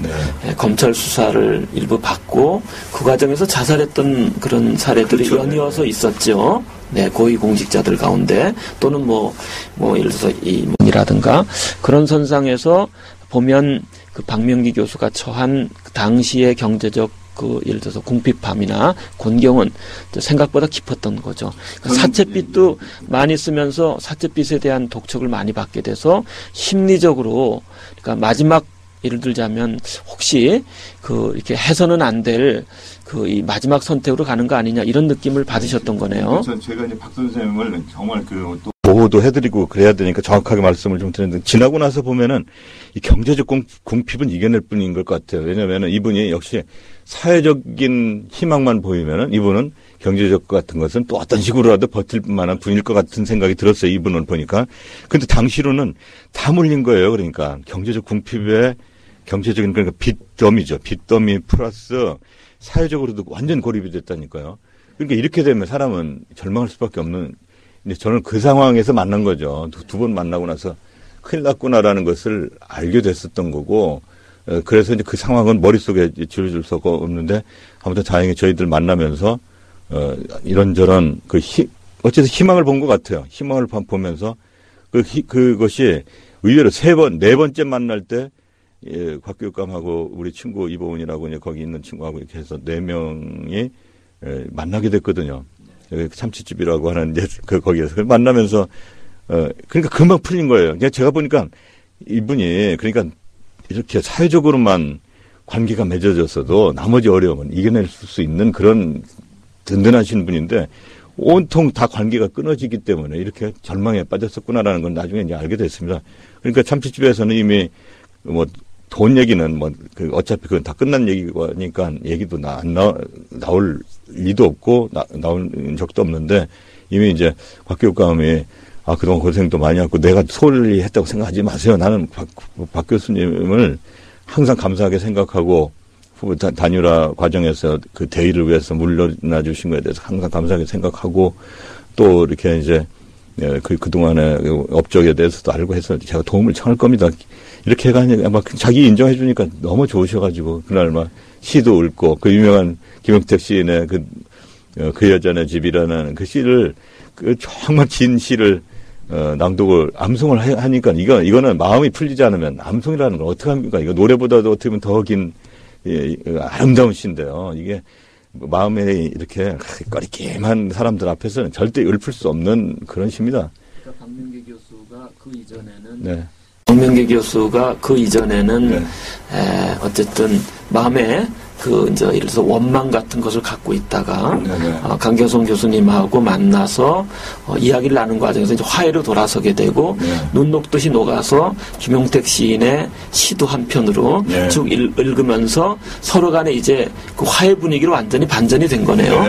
검찰 수사를 일부 받고 그 과정에서 자살했던 그런 사례들이 연이어서 있었죠. 고위 공직자들 가운데 또는 뭐 예를 들어서 이라든가 그런 선상에서 보면 그 박명기 교수가 처한 당시의 경제적 예를 들어서 궁핍함이나 곤경은 생각보다 깊었던 거죠. 사채빚도 많이 쓰면서 사채빚에 대한 독촉을 많이 받게 돼서 심리적으로 그러니까 마지막 예를 들자면 혹시 이렇게 해서는 안 될 이 마지막 선택으로 가는 거 아니냐 이런 느낌을 받으셨던 거네요. 제가 이제 박 선생님을 정말 또 보호도 해드리고 그래야 되니까 정확하게 말씀을 좀 드렸는데 지나고 나서 보면은 이 경제적 궁핍은 이겨낼 뿐인 것 같아요. 왜냐면은 이분이 역시 사회적인 희망만 보이면은 이분은 경제적 같은 것은 또 어떤 식으로라도 버틸 만한 분일 것 같은 생각이 들었어요. 이분을 보니까. 근데 당시로는 다 물린 거예요. 그러니까 경제적 궁핍에 경제적인 그러니까 빚더미죠. 빚더미 플러스 사회적으로도 완전 고립이 됐다니까요. 그러니까 이렇게 되면 사람은 절망할 수밖에 없는. 근데 저는 그 상황에서 만난 거죠. 두 번 만나고 나서 큰일 났구나라는 것을 알게 됐었던 거고, 그래서 이제 그 상황은 머릿속에 줄줄 서고 없는데, 아무튼 다행히 저희들 만나면서, 이런저런 어쨌든 희망을 본 것 같아요. 희망을 보면서 그것이 의외로 네 번째 만날 때 예, 곽교육감하고 우리 친구 이보은이라고 이제 거기 있는 친구하고 이렇게 해서 4명이 예, 만나게 됐거든요. 참치집이라고 하는 이제 거기에서 만나면서 그러니까 금방 풀린 거예요. 제가 보니까 이분이 그러니까 이렇게 사회적으로만 관계가 맺어졌어도 나머지 어려움은 이겨낼 수 있는 그런 든든하신 분인데 온통 다 관계가 끊어지기 때문에 이렇게 절망에 빠졌었구나라는 건 나중에 이제 알게 됐습니다. 그러니까 참치집에서는 이미 뭐 돈 얘기는 뭐 어차피 그건 다 끝난 얘기니까 얘기도 나올 리도 없고 나올 적도 없는데 이미 이제 박 교육감이 그동안 고생도 많이 했고 내가 소홀히 했다고 생각하지 마세요. 나는 박 교수님을 항상 감사하게 생각하고 후보 단일화 과정에서 그 대의를 위해서 물러나 주신 거에 대해서 항상 감사하게 생각하고 또 이렇게 이제 그동안의 업적에 대해서도 알고 해서 제가 도움을 청할 겁니다. 이렇게 해가니까 막 자기 인정해 주니까 너무 좋으셔가지고 그날 막 시도 읽고 그 유명한 김용택 시인의 그 여자네 집이라는 그 시를 정말 긴 시를 낭독을 암송을 하니까 이거는 마음이 풀리지 않으면 암송이라는 걸 어떻게 합니까? 이거 노래보다도 어떻게 보면 더 긴 아름다운 시인데요. 이게 마음에 이렇게 꺼리낌한 사람들 앞에서는 절대 읊을 수 없는 그런 시입니다. 그러니까 박명계 교수가 그 이전에는 어쨌든 마음에 이제 예를 들어서 원망 같은 것을 갖고 있다가 강경성 교수님하고 만나서 이야기를 나눈 과정에서 이제 화해로 돌아서게 되고 눈 녹듯이 녹아서 김용택 시인의 시도 한 편으로 쭉 읽으면서 서로 간에 이제 그 화해 분위기로 완전히 반전이 된 거네요.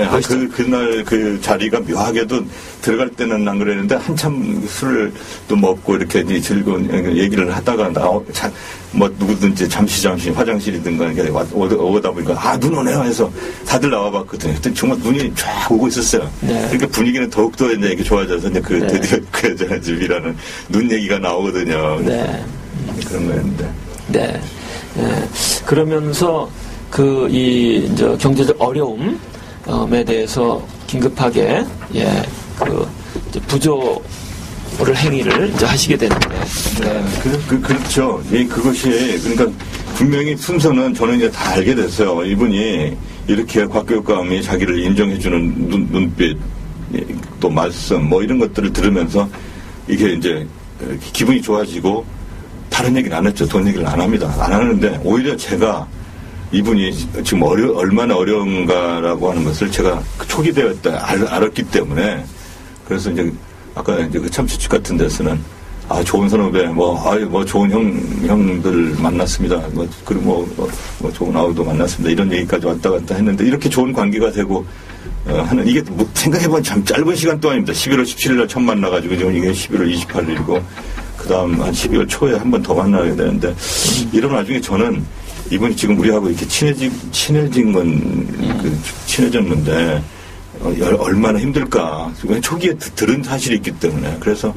그날 그 자리가 묘하게도 들어갈 때는 안 그랬는데 한참 술을 또 먹고 이렇게 즐거운 얘기를 하다가 뭐 누구든지 잠시 화장실이든가 오다 보니까 눈 오네요 해서 다들 나와봤거든요. 그때 정말 눈이 쫙 오고 있었어요. 그러니까 분위기는 더욱더 이제 이렇게 좋아져서 이제 드디어 그 여자의 집이라는 눈 얘기가 나오거든요. 그런 거였는데. 그러면서 이제 경제적 어려움에 대해서 긴급하게 이제 부조를 행위를 이제 하시게 되는데. 그렇죠. 그것이 그러니까 분명히 순서는 저는 이제 다 알게 됐어요. 이분이 이렇게 곽 교육감이 자기를 인정해주는 눈빛, 또 말씀, 뭐 이런 것들을 들으면서 이게 이제 기분이 좋아지고 다른 얘기는 안 했죠. 돈 얘기를 안 합니다. 안 하는데 오히려 제가 이분이 지금 얼마나 어려운가라고 하는 것을 제가 초기 되었다 알았기 때문에 그래서 이제 아까 이제 그 참치집 같은 데서는 좋은 선후배, 좋은 형들 만났습니다. 그리고 좋은 아우도 만났습니다. 이런 얘기까지 왔다 갔다 했는데, 이렇게 좋은 관계가 되고, 하는, 이게 생각해보면 참 짧은 시간 동안입니다. 11월 17일 날 처음 만나가지고, 지금 이게 11월 28일이고, 그 다음 한 12월 초에 한 번 더 만나게 되는데, 이런 와중에 저는 이분이 지금 우리하고 이렇게 친해졌는데, 얼마나 힘들까. 초기에 들은 사실이 있기 때문에. 그래서,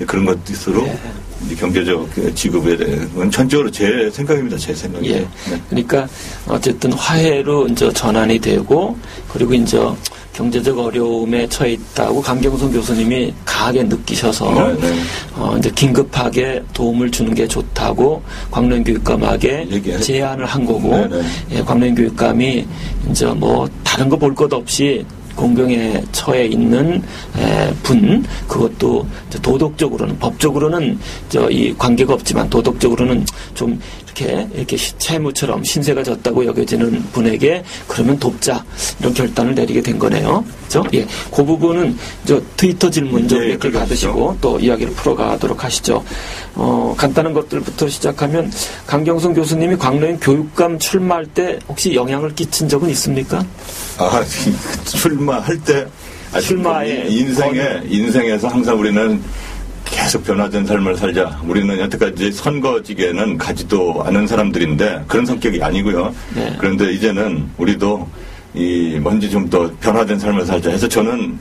그런 것으로 경제적 지급에 대한 전적으로 제 생각입니다. 제 생각이에요. 그러니까 어쨌든 화해로 이제 전환이 되고 그리고 이제 경제적 어려움에 처해 있다고 강경성 교수님이 강하게 느끼셔서 이제 긴급하게 도움을 주는 게 좋다고 광명교육감에게 제안을 한 거고 광명교육감이 이제 뭐 다른 거 볼 것 없이 공경에 처해 있는 그것도 도덕적으로는 법적으로는 이 관계가 없지만 도덕적으로는 좀 이렇게 채무처럼 신세가 졌다고 여겨지는 분에게 그러면 돕자 이런 결단을 내리게 된 거네요. 그렇죠? 그 부분은 트위터 질문 좀 몇 개 받으시고 또 이야기를 풀어가도록 하시죠. 간단한 것들부터 시작하면 강경성 교수님이 광로인 교육감 출마할 때 혹시 영향을 끼친 적은 있습니까? 출마할 때 출마의 인생에서 항상 우리는 계속 변화된 삶을 살자. 우리는 여태까지 선거직에는 가지도 않은 사람들인데 그런 성격이 아니고요. 그런데 이제는 우리도 뭔지 좀 더 변화된 삶을 살자 해서 저는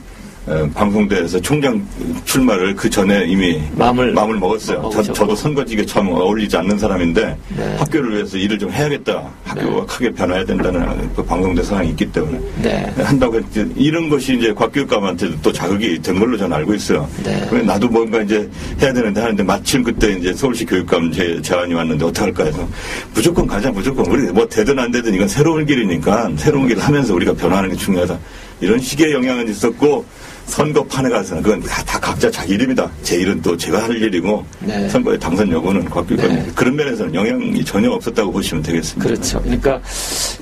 방송대에서 총장 출마를 그 전에 이미 마음을 먹었어요. 저도 선거직에 참 어울리지 않는 사람인데 네. 학교를 위해서 일을 좀 해야겠다. 학교가 네. 크게 변화해야 된다는 그 방송대 상황이 있기 때문에 네. 한다고 했지. 이런 것이 이제 곽교육감한테도 또 자극이 된 걸로 저는 알고 있어요. 네. 나도 뭔가 이제 해야 되는데 하는데 마침 그때 이제 서울시 교육감 제안이 왔는데 어떡할까 해서 무조건 가자 무조건 우리 뭐 되든 안 되든 이건 새로운 길이니까 새로운 길을 하면서 우리가 변화하는 게 중요하다. 이런 식의 영향은 있었고 선거판에 가서는 그건 다 각자 자기 일입니다. 제 일은 또 제가 할 일이고 네. 선거의 당선 여부는 곽교육감 네. 그런 면에서는 영향이 전혀 없었다고 보시면 되겠습니다. 그렇죠. 그러니까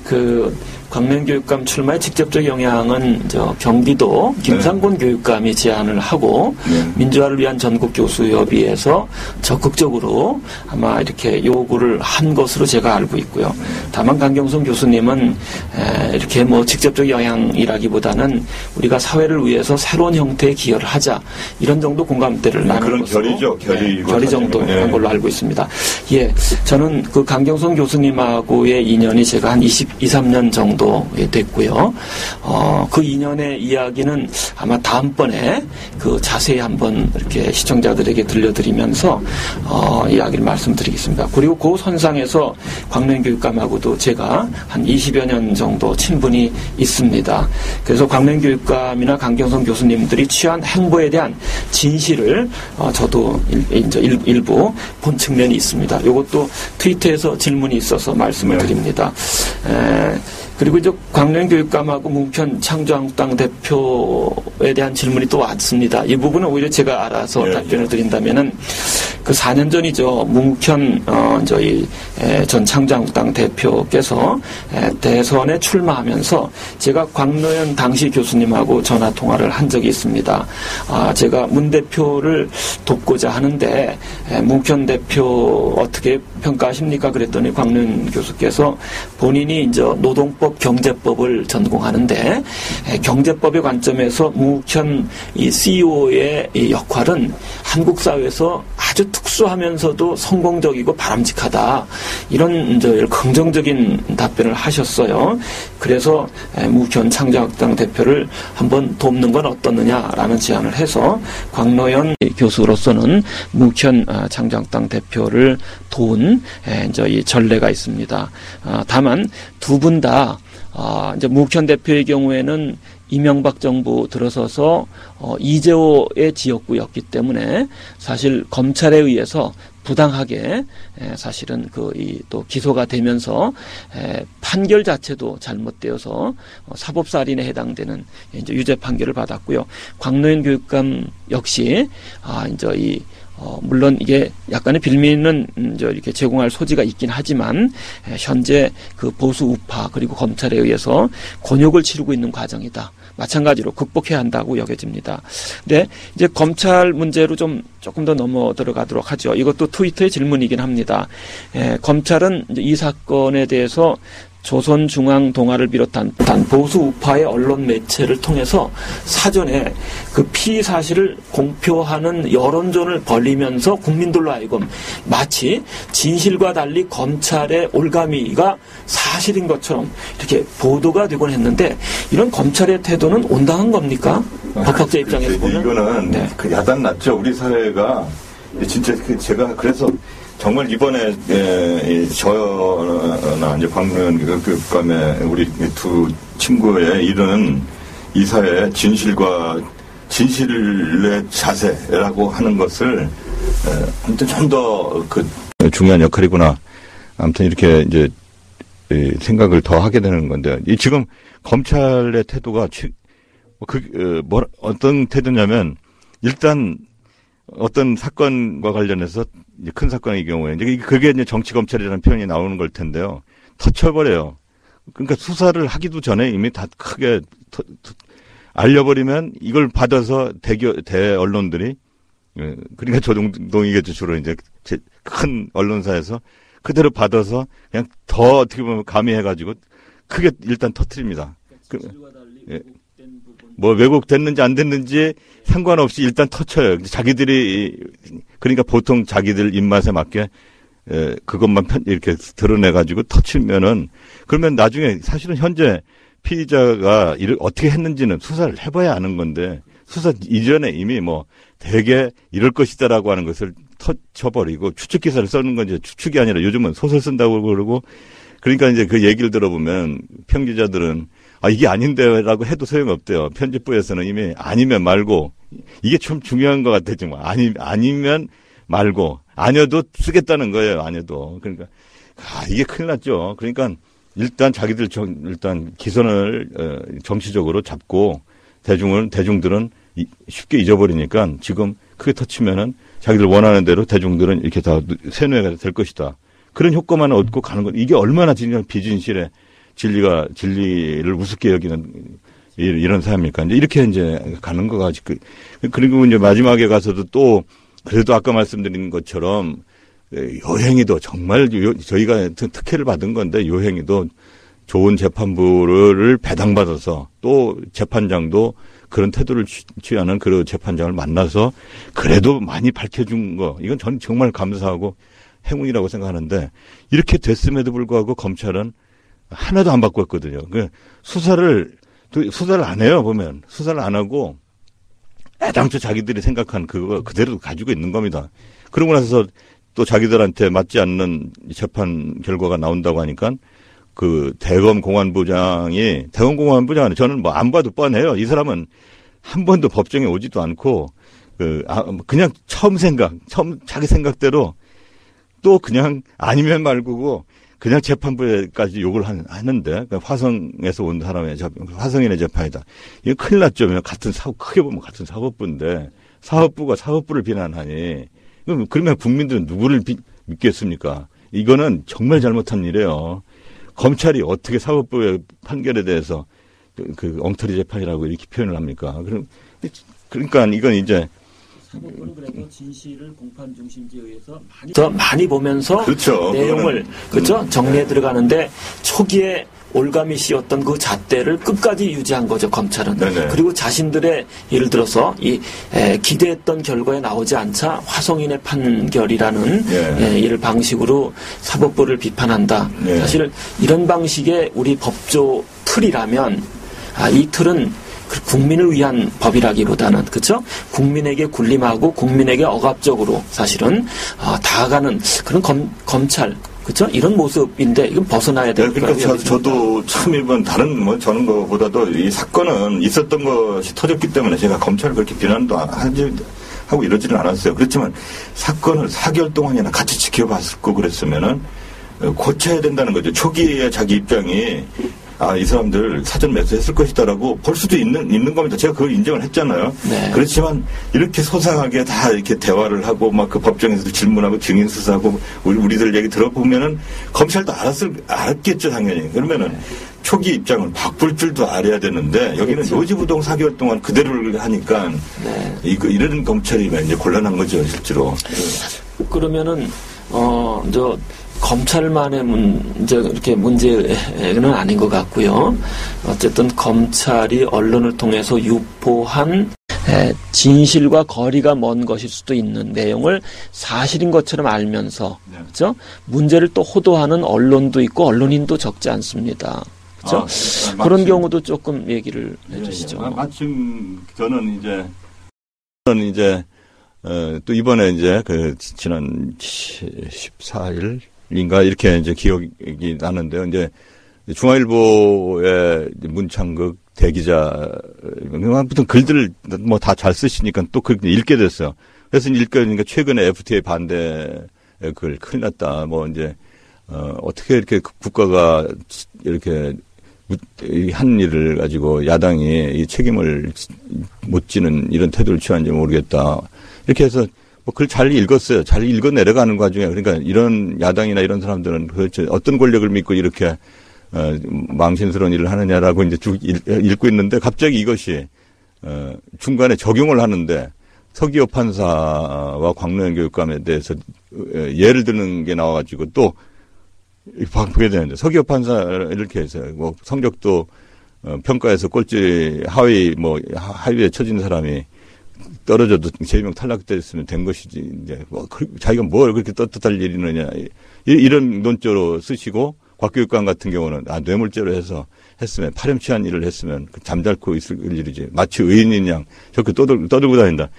그 광명 교육감 출마의 직접적 영향은 경기도 김상곤 네. 교육감이 제안을 하고 네. 민주화를 위한 전국교수협의회에서 적극적으로 아마 이렇게 요구를 한 것으로 제가 알고 있고요. 다만 강경선 교수님은 이렇게 뭐 직접적 영향이라기보다는 우리가 사회를 위해서 새로운 형태의 기여를 하자 이런 정도 공감대를 나눈 그런 것으로 결의죠. 결의 정도 한 걸로 알고 있습니다. 예, 저는 그 강경선 교수님하고의 인연이 제가 한 23년 정도 됐고요. 그 2년의 이야기는 아마 다음번에 그 자세히 한번 이렇게 시청자들에게 들려드리면서 이야기를 말씀드리겠습니다. 그리고 그 선상에서 광명교육감하고도 제가 한 20여 년 정도 친분이 있습니다. 그래서 광명교육감이나 강경선 교수님들이 취한 행보에 대한 진실을 저도 이제 일부 본 측면이 있습니다. 이것도 트위터에서 질문이 있어서 말씀을 드립니다. 그리고 이제 광명교육감하고 문편 창조한국당 대표에 대한 질문이 또 왔습니다. 이 부분은 오히려 제가 알아서 답변을 드린다면은 그 4년 전이죠. 문편 저희 전 창조한국당 대표께서 대선에 출마하면서 제가 광노현 당시 교수님하고 전화 통화를 한 적이 있습니다. 제가 문 대표를 돕고자 하는데 문편 대표 어떻게 평가하십니까? 그랬더니 광노현 교수께서 본인이 이제 노동법 경제법을 전공하는데 경제법의 관점에서 문편 이 CEO의 이 역할은 한국 사회에서 아주 특수하면서도 성공적이고 바람직하다. 이런 긍정적인 답변을 하셨어요. 그래서 문편 창조학당 대표를 한번 돕는 건 어떻느냐라는 제안을 해서 광노현 교수로서는 문편 창조학당 대표를 도운 이 전례가 있습니다. 다만 두 분 다 이제 문편 대표의 경우에는 이명박 정부 들어서서 이재호의 지역구였기 때문에 사실 검찰에 의해서 부당하게 사실은 또 기소가 되면서 판결 자체도 잘못되어서 사법살인에 해당되는 이제 유죄 판결을 받았고요. 광노현 교육감 역시 이제 물론 이게 약간의 빌미는 이렇게 제공할 소지가 있긴 하지만 현재 그 보수 우파 그리고 검찰에 의해서 곤욕을 치르고 있는 과정이다. 마찬가지로 극복해야 한다고 여겨집니다. 근데 이제 검찰 문제로 조금 더 넘어 들어가도록 하죠. 이것도 트위터의 질문이긴 합니다. 검찰은 이제 이 사건에 대해서 조선중앙동아를 비롯한 보수 우파의 언론 매체를 통해서 사전에 그 피의 사실을 공표하는 여론전을 벌이면서 국민들로 하여금 마치 진실과 달리 검찰의 올가미가 사실인 것처럼 이렇게 보도가 되곤 했는데 이런 검찰의 태도는 온당한 겁니까? 법학자 입장에서 보면. 이거는 네. 그 야단 났죠. 우리 사회가 진짜 제가 그래서 정말 이번에 저나 이제 광노현 교육감의 우리 두 친구의 일은 이 사회의 진실의 자세라고 하는 것을 아무튼 좀 더 그 중요한 역할이구나. 아무튼 이렇게 이제 생각을 더 하게 되는 건데 지금 검찰의 태도가 어떤 태도냐면 일단 어떤 사건과 관련해서 이제 큰 사건의 경우에 이제 그게 이제 정치 검찰이라는 표현이 나오는 걸 텐데요. 터쳐버려요. 그러니까 수사를 하기도 전에 이미 다 크게 알려버리면 이걸 받아서 대 언론들이 그러니까 조동동이겠죠. 주로 이제 큰 언론사에서 그대로 받아서 그냥 더 어떻게 보면 가미해가지고 크게 일단 터뜨립니다. 뭐 왜곡됐는지 안 됐는지 상관없이 일단 터쳐요. 자기들이 그러니까 보통 자기들 입맛에 맞게 그것만 이렇게 드러내가지고 터치면은 그러면 나중에 사실은 현재 피의자가 이를 어떻게 했는지는 수사를 해봐야 아는 건데 수사 이전에 이미 뭐 대개 이럴 것이다라고 하는 것을 쳐버리고 추측 기사를 쓰는 건 이제 추측이 아니라 요즘은 소설 쓴다고 그러고 그러니까 이제 그 얘기를 들어보면 평기자들은 이게 아닌데라고 해도 소용없대요. 편집부에서는 이미 아니면 말고 이게 좀 중요한 것 같아 지금 아니면 말고 아니어도 쓰겠다는 거예요. 아니어도 그러니까 이게 큰일 났죠. 그러니까 일단 자기들 일단 기선을 정치적으로 잡고 대중들은 쉽게 잊어버리니까 지금 크게 터치면은 자기들 원하는 대로 대중들은 이렇게 다 세뇌가 될 것이다. 그런 효과만 얻고 가는 것. 이게 얼마나 진짜 비진실의 진리를 우습게 여기는 이런 사람입니까? 이제 이렇게 이제 가는 거가 그리고 이제 마지막에 가서도 또 그래도 아까 말씀드린 것처럼 요행이도 정말 저희가 특혜를 받은 건데 요행이도 좋은 재판부를 배당받아서 또 재판장도 그런 태도를 취하는 그런 재판장을 만나서 그래도 많이 밝혀준 거 이건 저는 정말 감사하고 행운이라고 생각하는데 이렇게 됐음에도 불구하고 검찰은 하나도 안 바꿨거든요. 수사를 안 해요. 보면 수사를 안 하고 애당초 자기들이 생각한 그거 그대로 가지고 있는 겁니다. 그러고 나서 또 자기들한테 맞지 않는 재판 결과가 나온다고 하니까 그 대검 공안부장은 저는 뭐 안 봐도 뻔해요. 이 사람은 한 번도 법정에 오지도 않고 그냥 처음 자기 생각대로 또 그냥 아니면 말고고 그냥 재판부에까지 욕을 하는데 그러니까 화성에서 온 사람의 화성인의 재판이다. 이거 큰일 났죠. 크게 보면 같은 사법부인데 사법부가 사법부를 비난하니 그러면 국민들은 누구를 믿겠습니까? 이거는 정말 잘못한 일이에요. 검찰이 어떻게 사법부의 판결에 대해서 그 엉터리 재판이라고 이렇게 표현을 합니까? 그러니까 이건 이제 사법부는 그래도 진실을 공판 중심지에 의해서 더 많이 보면서 그렇죠. 내용을 그렇죠 정리해 들어가는데 초기에 올가미 씨였던 그 잣대를 끝까지 유지한 거죠 검찰은. 네네. 그리고 자신들의 예를 들어서 기대했던 결과에 나오지 않자 화성인의 판결이라는 이를 방식으로 사법부를 비판한다. 사실 이런 방식의 우리 법조 틀이라면 이 틀은 국민을 위한 법이라기보다는 그렇죠? 국민에게 군림하고 국민에게 억압적으로 사실은 다가가는 그런 검찰 그렇죠? 이런 모습인데 이건 벗어나야 될 거예요. 그러니까 저도 참 이번 다른 저는 것보다도 이 사건은 있었던 것이 터졌기 때문에 제가 검찰을 그렇게 비난도 하고 이러지는 않았어요. 그렇지만 사건을 4개월 동안이나 같이 지켜봤고 그랬으면은 고쳐야 된다는 거죠. 초기에 자기 입장이 이 사람들 사전 매수했을 것이다라고 볼 수도 있는 겁니다. 제가 그걸 인정을 했잖아요. 네. 그렇지만 이렇게 소상하게 다 이렇게 대화를 하고 막 그 법정에서도 질문하고 증인 수사하고 우리들 얘기 들어보면은 검찰도 알았겠죠, 당연히. 그러면은 초기 입장을 바꿀 줄도 알아야 되는데 여기는 그렇죠. 요지부동 4개월 동안 그대로를 하니까 이런 검찰이 이제 곤란한 거죠, 실제로. 그러면은 검찰만의 이렇게 문제는 아닌 것 같고요. 어쨌든 검찰이 언론을 통해서 유포한 진실과 거리가 먼 것일 수도 있는 내용을 사실인 것처럼 알면서 그렇죠? 문제를 또 호도하는 언론도 있고 언론인도 적지 않습니다. 그렇죠? 그런 경우도 조금 얘기를 해주시죠. 마침 저는 이제 또 이번에 이제 지난 14일 인가 이렇게 이제 기억이 나는데요. 이제 중앙일보의 문창극 대기자 아무튼 글들을 뭐 다 잘 쓰시니까 또 그렇게 읽게 됐어요. 그래서 읽게 되니까 최근에 FTA 반대 글 큰일 났다. 뭐 이제 어떻게 이렇게 국가가 이렇게 한 일을 가지고 야당이 이 책임을 못 지는 이런 태도를 취하는지 모르겠다. 이렇게 해서 글 잘 읽었어요. 잘 읽어 내려가는 과정에 그러니까 이런 야당이나 이런 사람들은 도대체 어떤 권력을 믿고 이렇게 망신스러운 일을 하느냐라고 이제 쭉 읽고 있는데 갑자기 이것이 중간에 적용을 하는데 서기호 판사와 광노현 교육감에 대해서 예를 드는 게 나와가지고 또 보게 되는데 서기호 판사 이렇게 해서 뭐 성적도 평가에서 꼴찌 하위에 처진 사람이 떨어져도 재명 탈락됐으면 된 것이지 이제 자기가 뭘 그렇게 떳떳할 일이느냐 이런 논조로 쓰시고 박 교육감 같은 경우는 뇌물죄로 해서 했으면 파렴치한 일을 했으면 잠자코 있을 일이지. 마치 의인인 양 저렇게 떠들고 다닌다.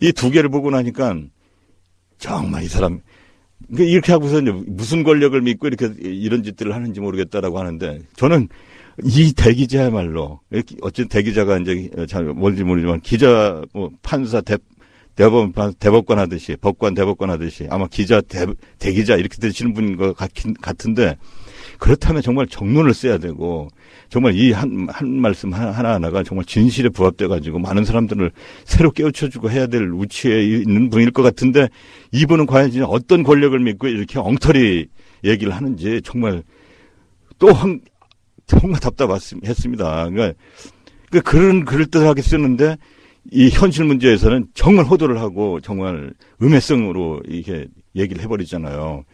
이 두 개를 보고 나니까 정말 이 사람 이렇게 하고서 이제 무슨 권력을 믿고 이렇게 이런 짓들을 하는지 모르겠다라고 하는데 저는 이 대기자야말로 어쨌든 대기자가 이제 잘 뭔지 모르지만 기자 뭐 판사 대법관 하듯이 법관 대법관 하듯이 아마 기자 대기자 이렇게 되시는 분인 것 같은데 그렇다면 정말 정론을 써야 되고 정말 이 한 말씀 하나하나가 정말 진실에 부합돼 가지고 많은 사람들을 새로 깨우쳐주고 해야 될 위치에 있는 분일 것 같은데 이분은 과연 진짜 어떤 권력을 믿고 이렇게 엉터리 얘기를 하는지 정말 정말 답답했습니다. 그러니까 글은 그럴듯하게 쓰는데 이 현실 문제에서는 정말 호도를 하고 정말 음해성으로 이렇게 얘기를 해버리잖아요.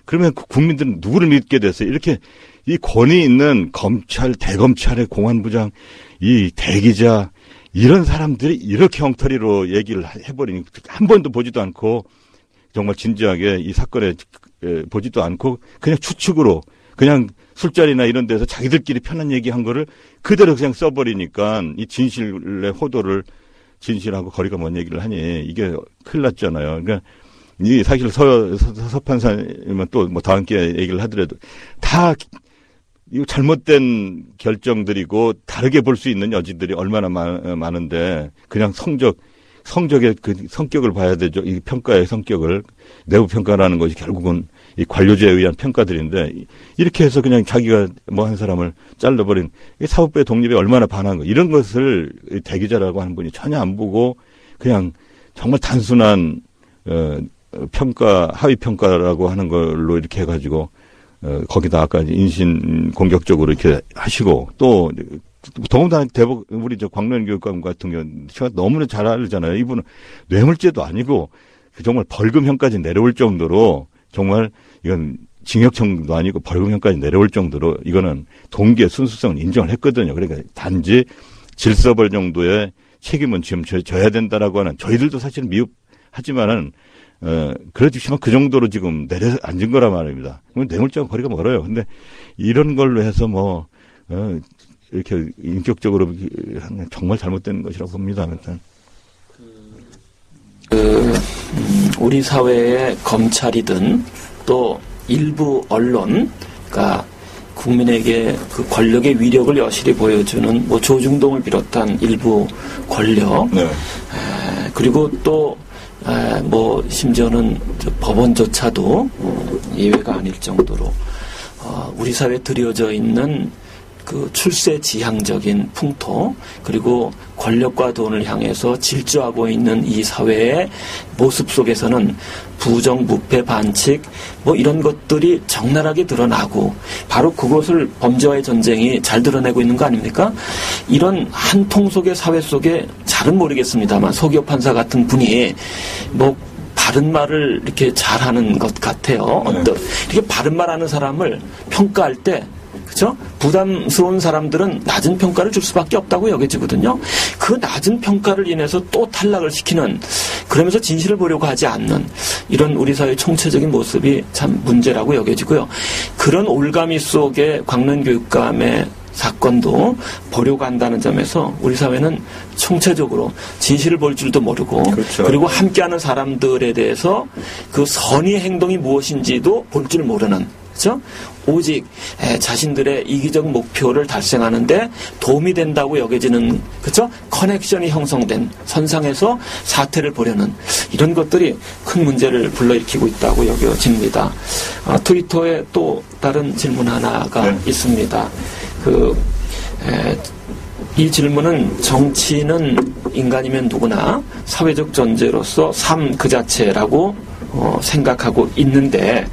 그러면 국민들은 누구를 믿게 됐어요? 이렇게 이 권위 있는 검찰, 대검찰의 공안부장, 이 대기자 이런 사람들이 이렇게 엉터리로 얘기를 해버리니 한 번도 보지도 않고 정말 진지하게 이 사건에 보지도 않고 그냥 추측으로 그냥 술자리나 이런 데서 자기들끼리 편한 얘기한 거를 그대로 그냥 써버리니까 이 진실의 호도를 진실하고 거리가 먼 얘기를 하니 이게 큰일 났잖아요. 그러니까 이 사실 서 판사님은 또 뭐 다음 기회에 얘기를 하더라도 다 이거 잘못된 결정들이고 다르게 볼 수 있는 여지들이 얼마나 많은데 그냥 성적의 그 성격을 봐야 되죠. 이 평가의 성격을 내부 평가라는 것이 결국은 이 관료제에 의한 평가들인데 이렇게 해서 그냥 자기가 뭐 한 사람을 잘라버린 이 사법부의 독립에 얼마나 반한 거 이런 것을 대기자라고 하는 분이 전혀 안 보고 그냥 정말 단순한 평가 하위 평가라고 하는 걸로 이렇게 해가지고 거기다 아까 인신 공격적으로 이렇게 하시고 또 더군다나 우리 광명 교육감 같은 경우는 제가 너무나 잘 알잖아요. 이분은 뇌물죄도 아니고 정말 벌금형까지 내려올 정도로 정말 이건 징역형도 아니고 벌금형까지 내려올 정도로 이거는 동기의 순수성을 인정을 했거든요. 그러니까 단지 질서벌 정도의 책임은 지금 져야 된다라고 하는 저희들도 사실은 미흡하지만은 그렇지만 그 정도로 지금 내려앉은 거란 말입니다. 뇌물죄와 거리가 멀어요. 근데 이런 걸로 해서 이렇게 인격적으로 정말 잘못된 것이라고 봅니다. 아무튼. 우리 사회의 검찰이든 또 일부 언론, 그러니까 국민에게 그 권력의 위력을 여실히 보여주는 뭐 조중동을 비롯한 일부 권력, 네. 그리고 또 뭐 심지어는 법원조차도 예외가 아닐 정도로 우리 사회에 들여져 있는 그 출세지향적인 풍토 그리고 권력과 돈을 향해서 질주하고 있는 이 사회의 모습 속에서는 부정부패 반칙 뭐 이런 것들이 적나라하게 드러나고 바로 그것을 범죄와의 전쟁이 잘 드러내고 있는 거 아닙니까? 이런 한 통 속의 사회 속에 잘은 모르겠습니다만 서기호 판사 같은 분이 뭐 바른 말을 이렇게 잘하는 것 같아요. 이렇게 바른 말하는 사람을 평가할 때 그렇죠? 부담스러운 사람들은 낮은 평가를 줄 수밖에 없다고 여겨지거든요. 그 낮은 평가를 인해서 또 탈락을 시키는 그러면서 진실을 보려고 하지 않는 이런 우리 사회의 총체적인 모습이 참 문제라고 여겨지고요. 그런 올가미 속에 광명교육감의 사건도 보려고 한다는 점에서 우리 사회는 총체적으로 진실을 볼 줄도 모르고 그렇죠. 그리고 함께하는 사람들에 대해서 그 선의의 행동이 무엇인지도 볼 줄 모르는 그렇죠? 오직 자신들의 이기적 목표를 달성하는데 도움이 된다고 여겨지는 그렇죠? 커넥션이 형성된 선상에서 사태를 보려는 이런 것들이 큰 문제를 불러일으키고 있다고 여겨집니다. 트위터에 또 다른 질문 하나가 있습니다. 이 질문은 정치는 인간이면 누구나 사회적 존재로서 삶 그 자체라고 생각하고 있는데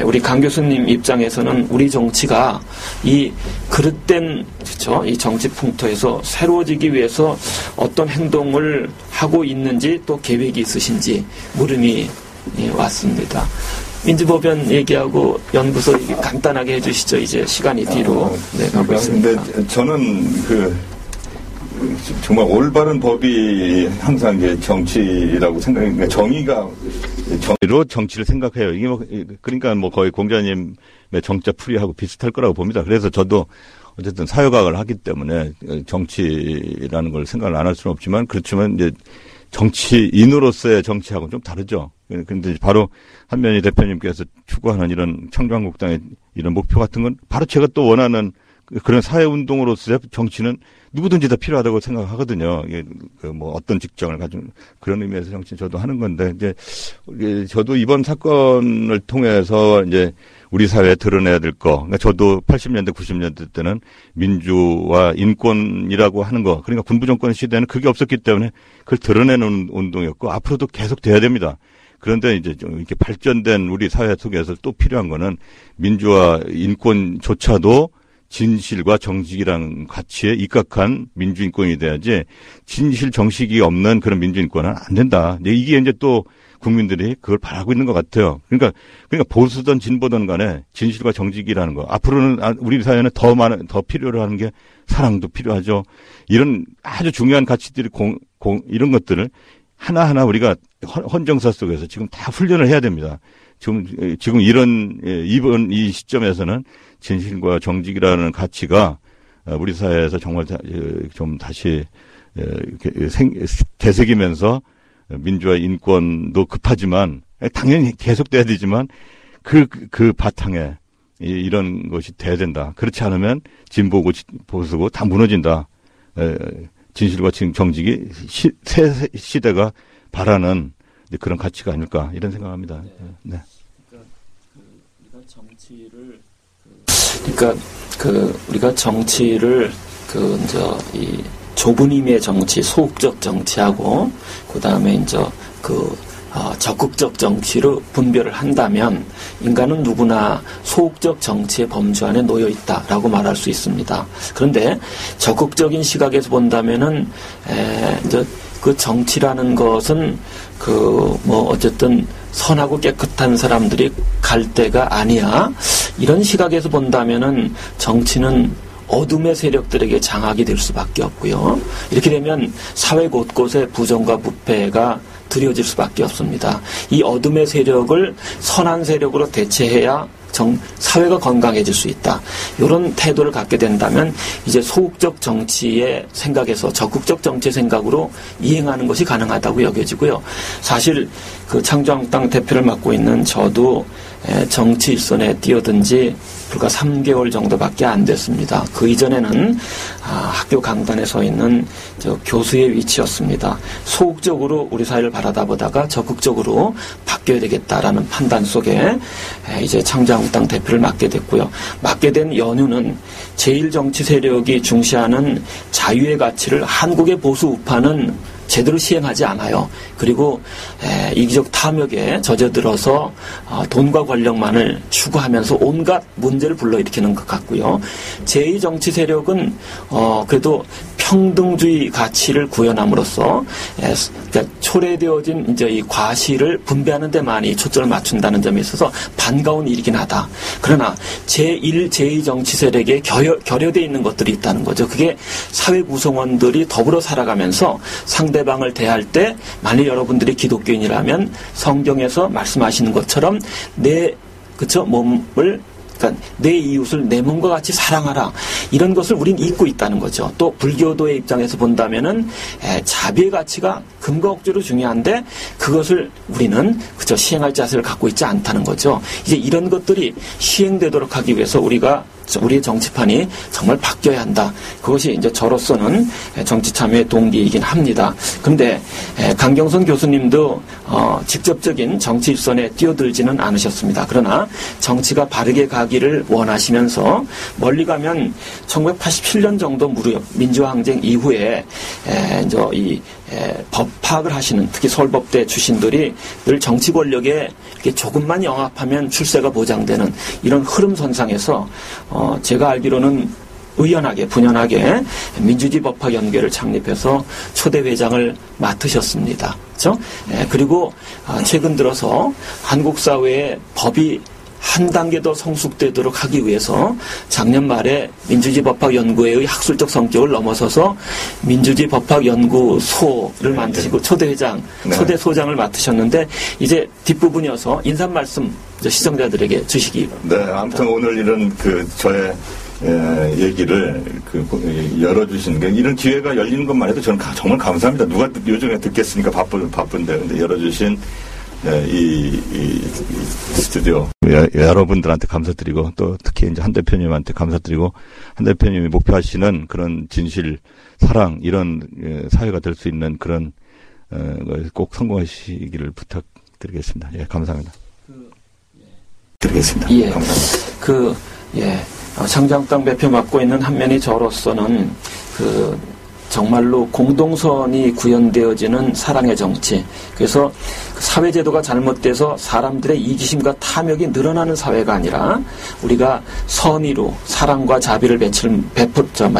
우리 강 교수님 입장에서는 우리 정치가 이 그릇된 그렇죠? 이 정치 풍토에서 새로워지기 위해서 어떤 행동을 하고 있는지 또 계획이 있으신지 물음이 왔습니다. 민주법연 얘기하고 연구소 얘기 간단하게 해주시죠. 이제 시간이 뒤로 가고 있습니다. 근데 저는 정말 올바른 법이 항상 이제 정치라고 생각해요. 정의가 정의로 정치를 생각해요. 이게 그러니까 거의 공자님 정자 풀이하고 비슷할 거라고 봅니다. 그래서 저도 어쨌든 사회과학을 하기 때문에 정치라는 걸 생각을 안 할 수는 없지만 그렇지만 이제 정치인으로서의 정치하고는 좀 다르죠. 그런데 바로 한면희 대표님께서 추구하는 이런 청주한국당의 이런 목표 같은 건 바로 제가 또 원하는 그런 사회운동으로서의 정치는 누구든지 다 필요하다고 생각하거든요. 뭐 어떤 직장을 가진 그런 의미에서 정치는 저도 하는 건데 이제 저도 이번 사건을 통해서 이제 우리 사회에 드러내야 될 거. 그러니까 저도 80년대, 90년대 때는 민주와 인권이라고 하는 거. 그러니까 군부 정권 시대는 그게 없었기 때문에 그걸 드러내는 운동이었고 앞으로도 계속 돼야 됩니다. 그런데 이제 좀 이렇게 발전된 우리 사회 속에서 또 필요한 거는 민주와 인권조차도 진실과 정직이라는 가치에 입각한 민주인권이 돼야지 진실 정식이 없는 그런 민주인권은 안 된다. 이게 이제 또 국민들이 그걸 바라고 있는 것 같아요. 그러니까 보수든 진보든 간에 진실과 정직이라는 거. 앞으로는 우리 사회는 더 필요로 하는 게 사랑도 필요하죠. 이런 아주 중요한 가치들이 이런 것들을 하나하나 우리가 헌정사 속에서 지금 다 훈련을 해야 됩니다. 지금 이번 이 시점에서는 진실과 정직이라는 가치가 우리 사회에서 정말 좀 다시 되새기면서 민주화 인권도 급하지만 당연히 계속돼야 되지만 그 바탕에 이런 것이 돼야 된다. 그렇지 않으면 진보고 보수고 다 무너진다. 진실과 정직이 새 시대가 바라는 그런 가치가 아닐까 이런 생각합니다. 네. 우리가 정치를 이 좁은 의미의 정치, 소극적 정치하고 그다음에 이제 적극적 정치로 분별을 한다면 인간은 누구나 소극적 정치의 범주 안에 놓여 있다라고 말할 수 있습니다. 그런데 적극적인 시각에서 본다면은 이제 그 정치라는 것은 어쨌든 선하고 깨끗한 사람들이 갈 데가 아니야. 이런 시각에서 본다면은 정치는 어둠의 세력들에게 장악이 될 수밖에 없고요. 이렇게 되면 사회 곳곳에 부정과 부패가 드려질 수밖에 없습니다. 이 어둠의 세력을 선한 세력으로 대체해야 사회가 건강해질 수 있다. 이런 태도를 갖게 된다면 이제 소극적 정치의 생각에서 적극적 정치의 생각으로 이행하는 것이 가능하다고 여겨지고요. 사실 그 창조한국당 대표를 맡고 있는 저도 정치 일선에 뛰어든 지 불과 3개월 정도밖에 안 됐습니다. 그 이전에는 학교 강단에 서 있는 교수의 위치였습니다. 소극적으로 우리 사회를 바라다보다가 적극적으로 바뀌어야 되겠다라는 판단 속에 이제 창조한국당 대표를 맡게 됐고요. 맡게 된 연유는 제1정치 세력이 중시하는 자유의 가치를 한국의 보수 우파는 제대로 시행하지 않아요. 그리고 이기적 탐욕에 젖어들어서 돈과 권력만을 추구하면서 온갖 문제를 불러일으키는 것 같고요. 제2정치 세력은 그래도 평등주의 가치를 구현함으로써 그러니까 초래되어진 이제 이 과실을 분배하는 데 많이 초점을 맞춘다는 점에 있어서 반가운 일이긴 하다. 그러나 제1, 제2 정치 세력에 결여되어 있는 것들이 있다는 거죠. 그게 사회 구성원들이 더불어 살아가면서 상대방을 대할 때 만일 여러분들이 기독교인이라면 성경에서 말씀하시는 것처럼 몸을 그러니까 내 이웃을 내 몸과 같이 사랑하라. 이런 것을 우린 잊고 있다는 거죠. 또 불교도의 입장에서 본다면은 자비의 가치가 금과 억지로 중요한데 그것을 우리는 그저 시행할 자세를 갖고 있지 않다는 거죠. 이제 이런 것들이 시행되도록 하기 위해서 우리의 정치판이 정말 바뀌어야 한다. 그것이 이제 저로서는 정치 참여의 동기이긴 합니다. 그런데 강경선 교수님도 직접적인 정치 일선에 뛰어들지는 않으셨습니다. 그러나 정치가 바르게 가기를 원하시면서 멀리 가면 1987년 정도 무렵 민주화 항쟁 이후에 이제 이 법학을 하시는 특히 서울법대 출신들이 늘 정치 권력에 이렇게 조금만 영합하면 출세가 보장되는 이런 흐름선상에서 제가 알기로는 의연하게 분연하게 민주주의 법학연계를 창립해서 초대 회장을 맡으셨습니다. 그렇죠? 그리고 최근 들어서 한국 사회에 법이 한 단계 더 성숙되도록 하기 위해서 작년 말에 민주주의 법학 연구회의 학술적 성격을 넘어서서 민주주의 법학 연구소를 만드시고 초대회장, 초대 소장을 맡으셨는데 이제 뒷부분이어서 인사 말씀 시청자들에게 주시기. 네, 아무튼 오늘 이런 저의 얘기를 열어주신 게 이런 기회가 열리는 것만 해도 저는 정말 감사합니다. 누가 요즘에 듣겠으니까 바쁜데 근데 열어주신 이 스튜디오 여러분들한테 감사드리고 또 특히 이제 한 대표님한테 감사드리고 한 대표님이 목표하시는 그런 진실, 사랑 이런 사회가 될 수 있는 그런 꼭 성공하시기를 부탁드리겠습니다. 예, 감사합니다. 드리겠습니다. 예, 감사합니다. 창작당 대표 맡고 있는 한면이 저로서는 정말로 공동선이 구현되어지는 사랑의 정치. 그래서 사회제도가 잘못돼서 사람들의 이기심과 탐욕이 늘어나는 사회가 아니라 우리가 선의로 사랑과 자비를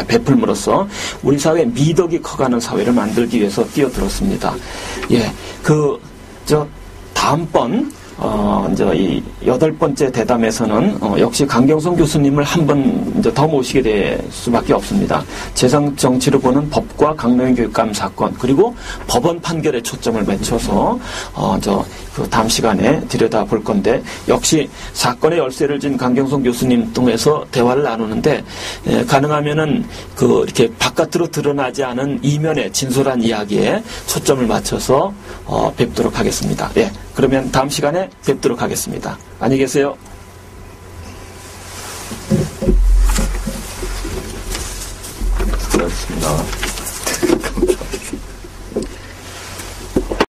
베풀므로써 우리 사회의 미덕이 커가는 사회를 만들기 위해서 뛰어들었습니다. 예, 다음번 이 8번째 대담에서는 역시 강경성 교수님을 한 번 더 모시게 될 수밖에 없습니다. 재상 정치를 보는 법과 강릉 교육감 사건 그리고 법원 판결에 초점을 맞춰서 다음 시간에 들여다볼 건데 역시 사건의 열쇠를 진 강경성 교수님 통해서 대화를 나누는데 가능하면은 이렇게 바깥으로 드러나지 않은 이면의 진솔한 이야기에 초점을 맞춰서 뵙도록 하겠습니다. 예, 그러면 다음 시간에 뵙도록 하겠습니다. 안녕히 계세요. 수고하셨습니다.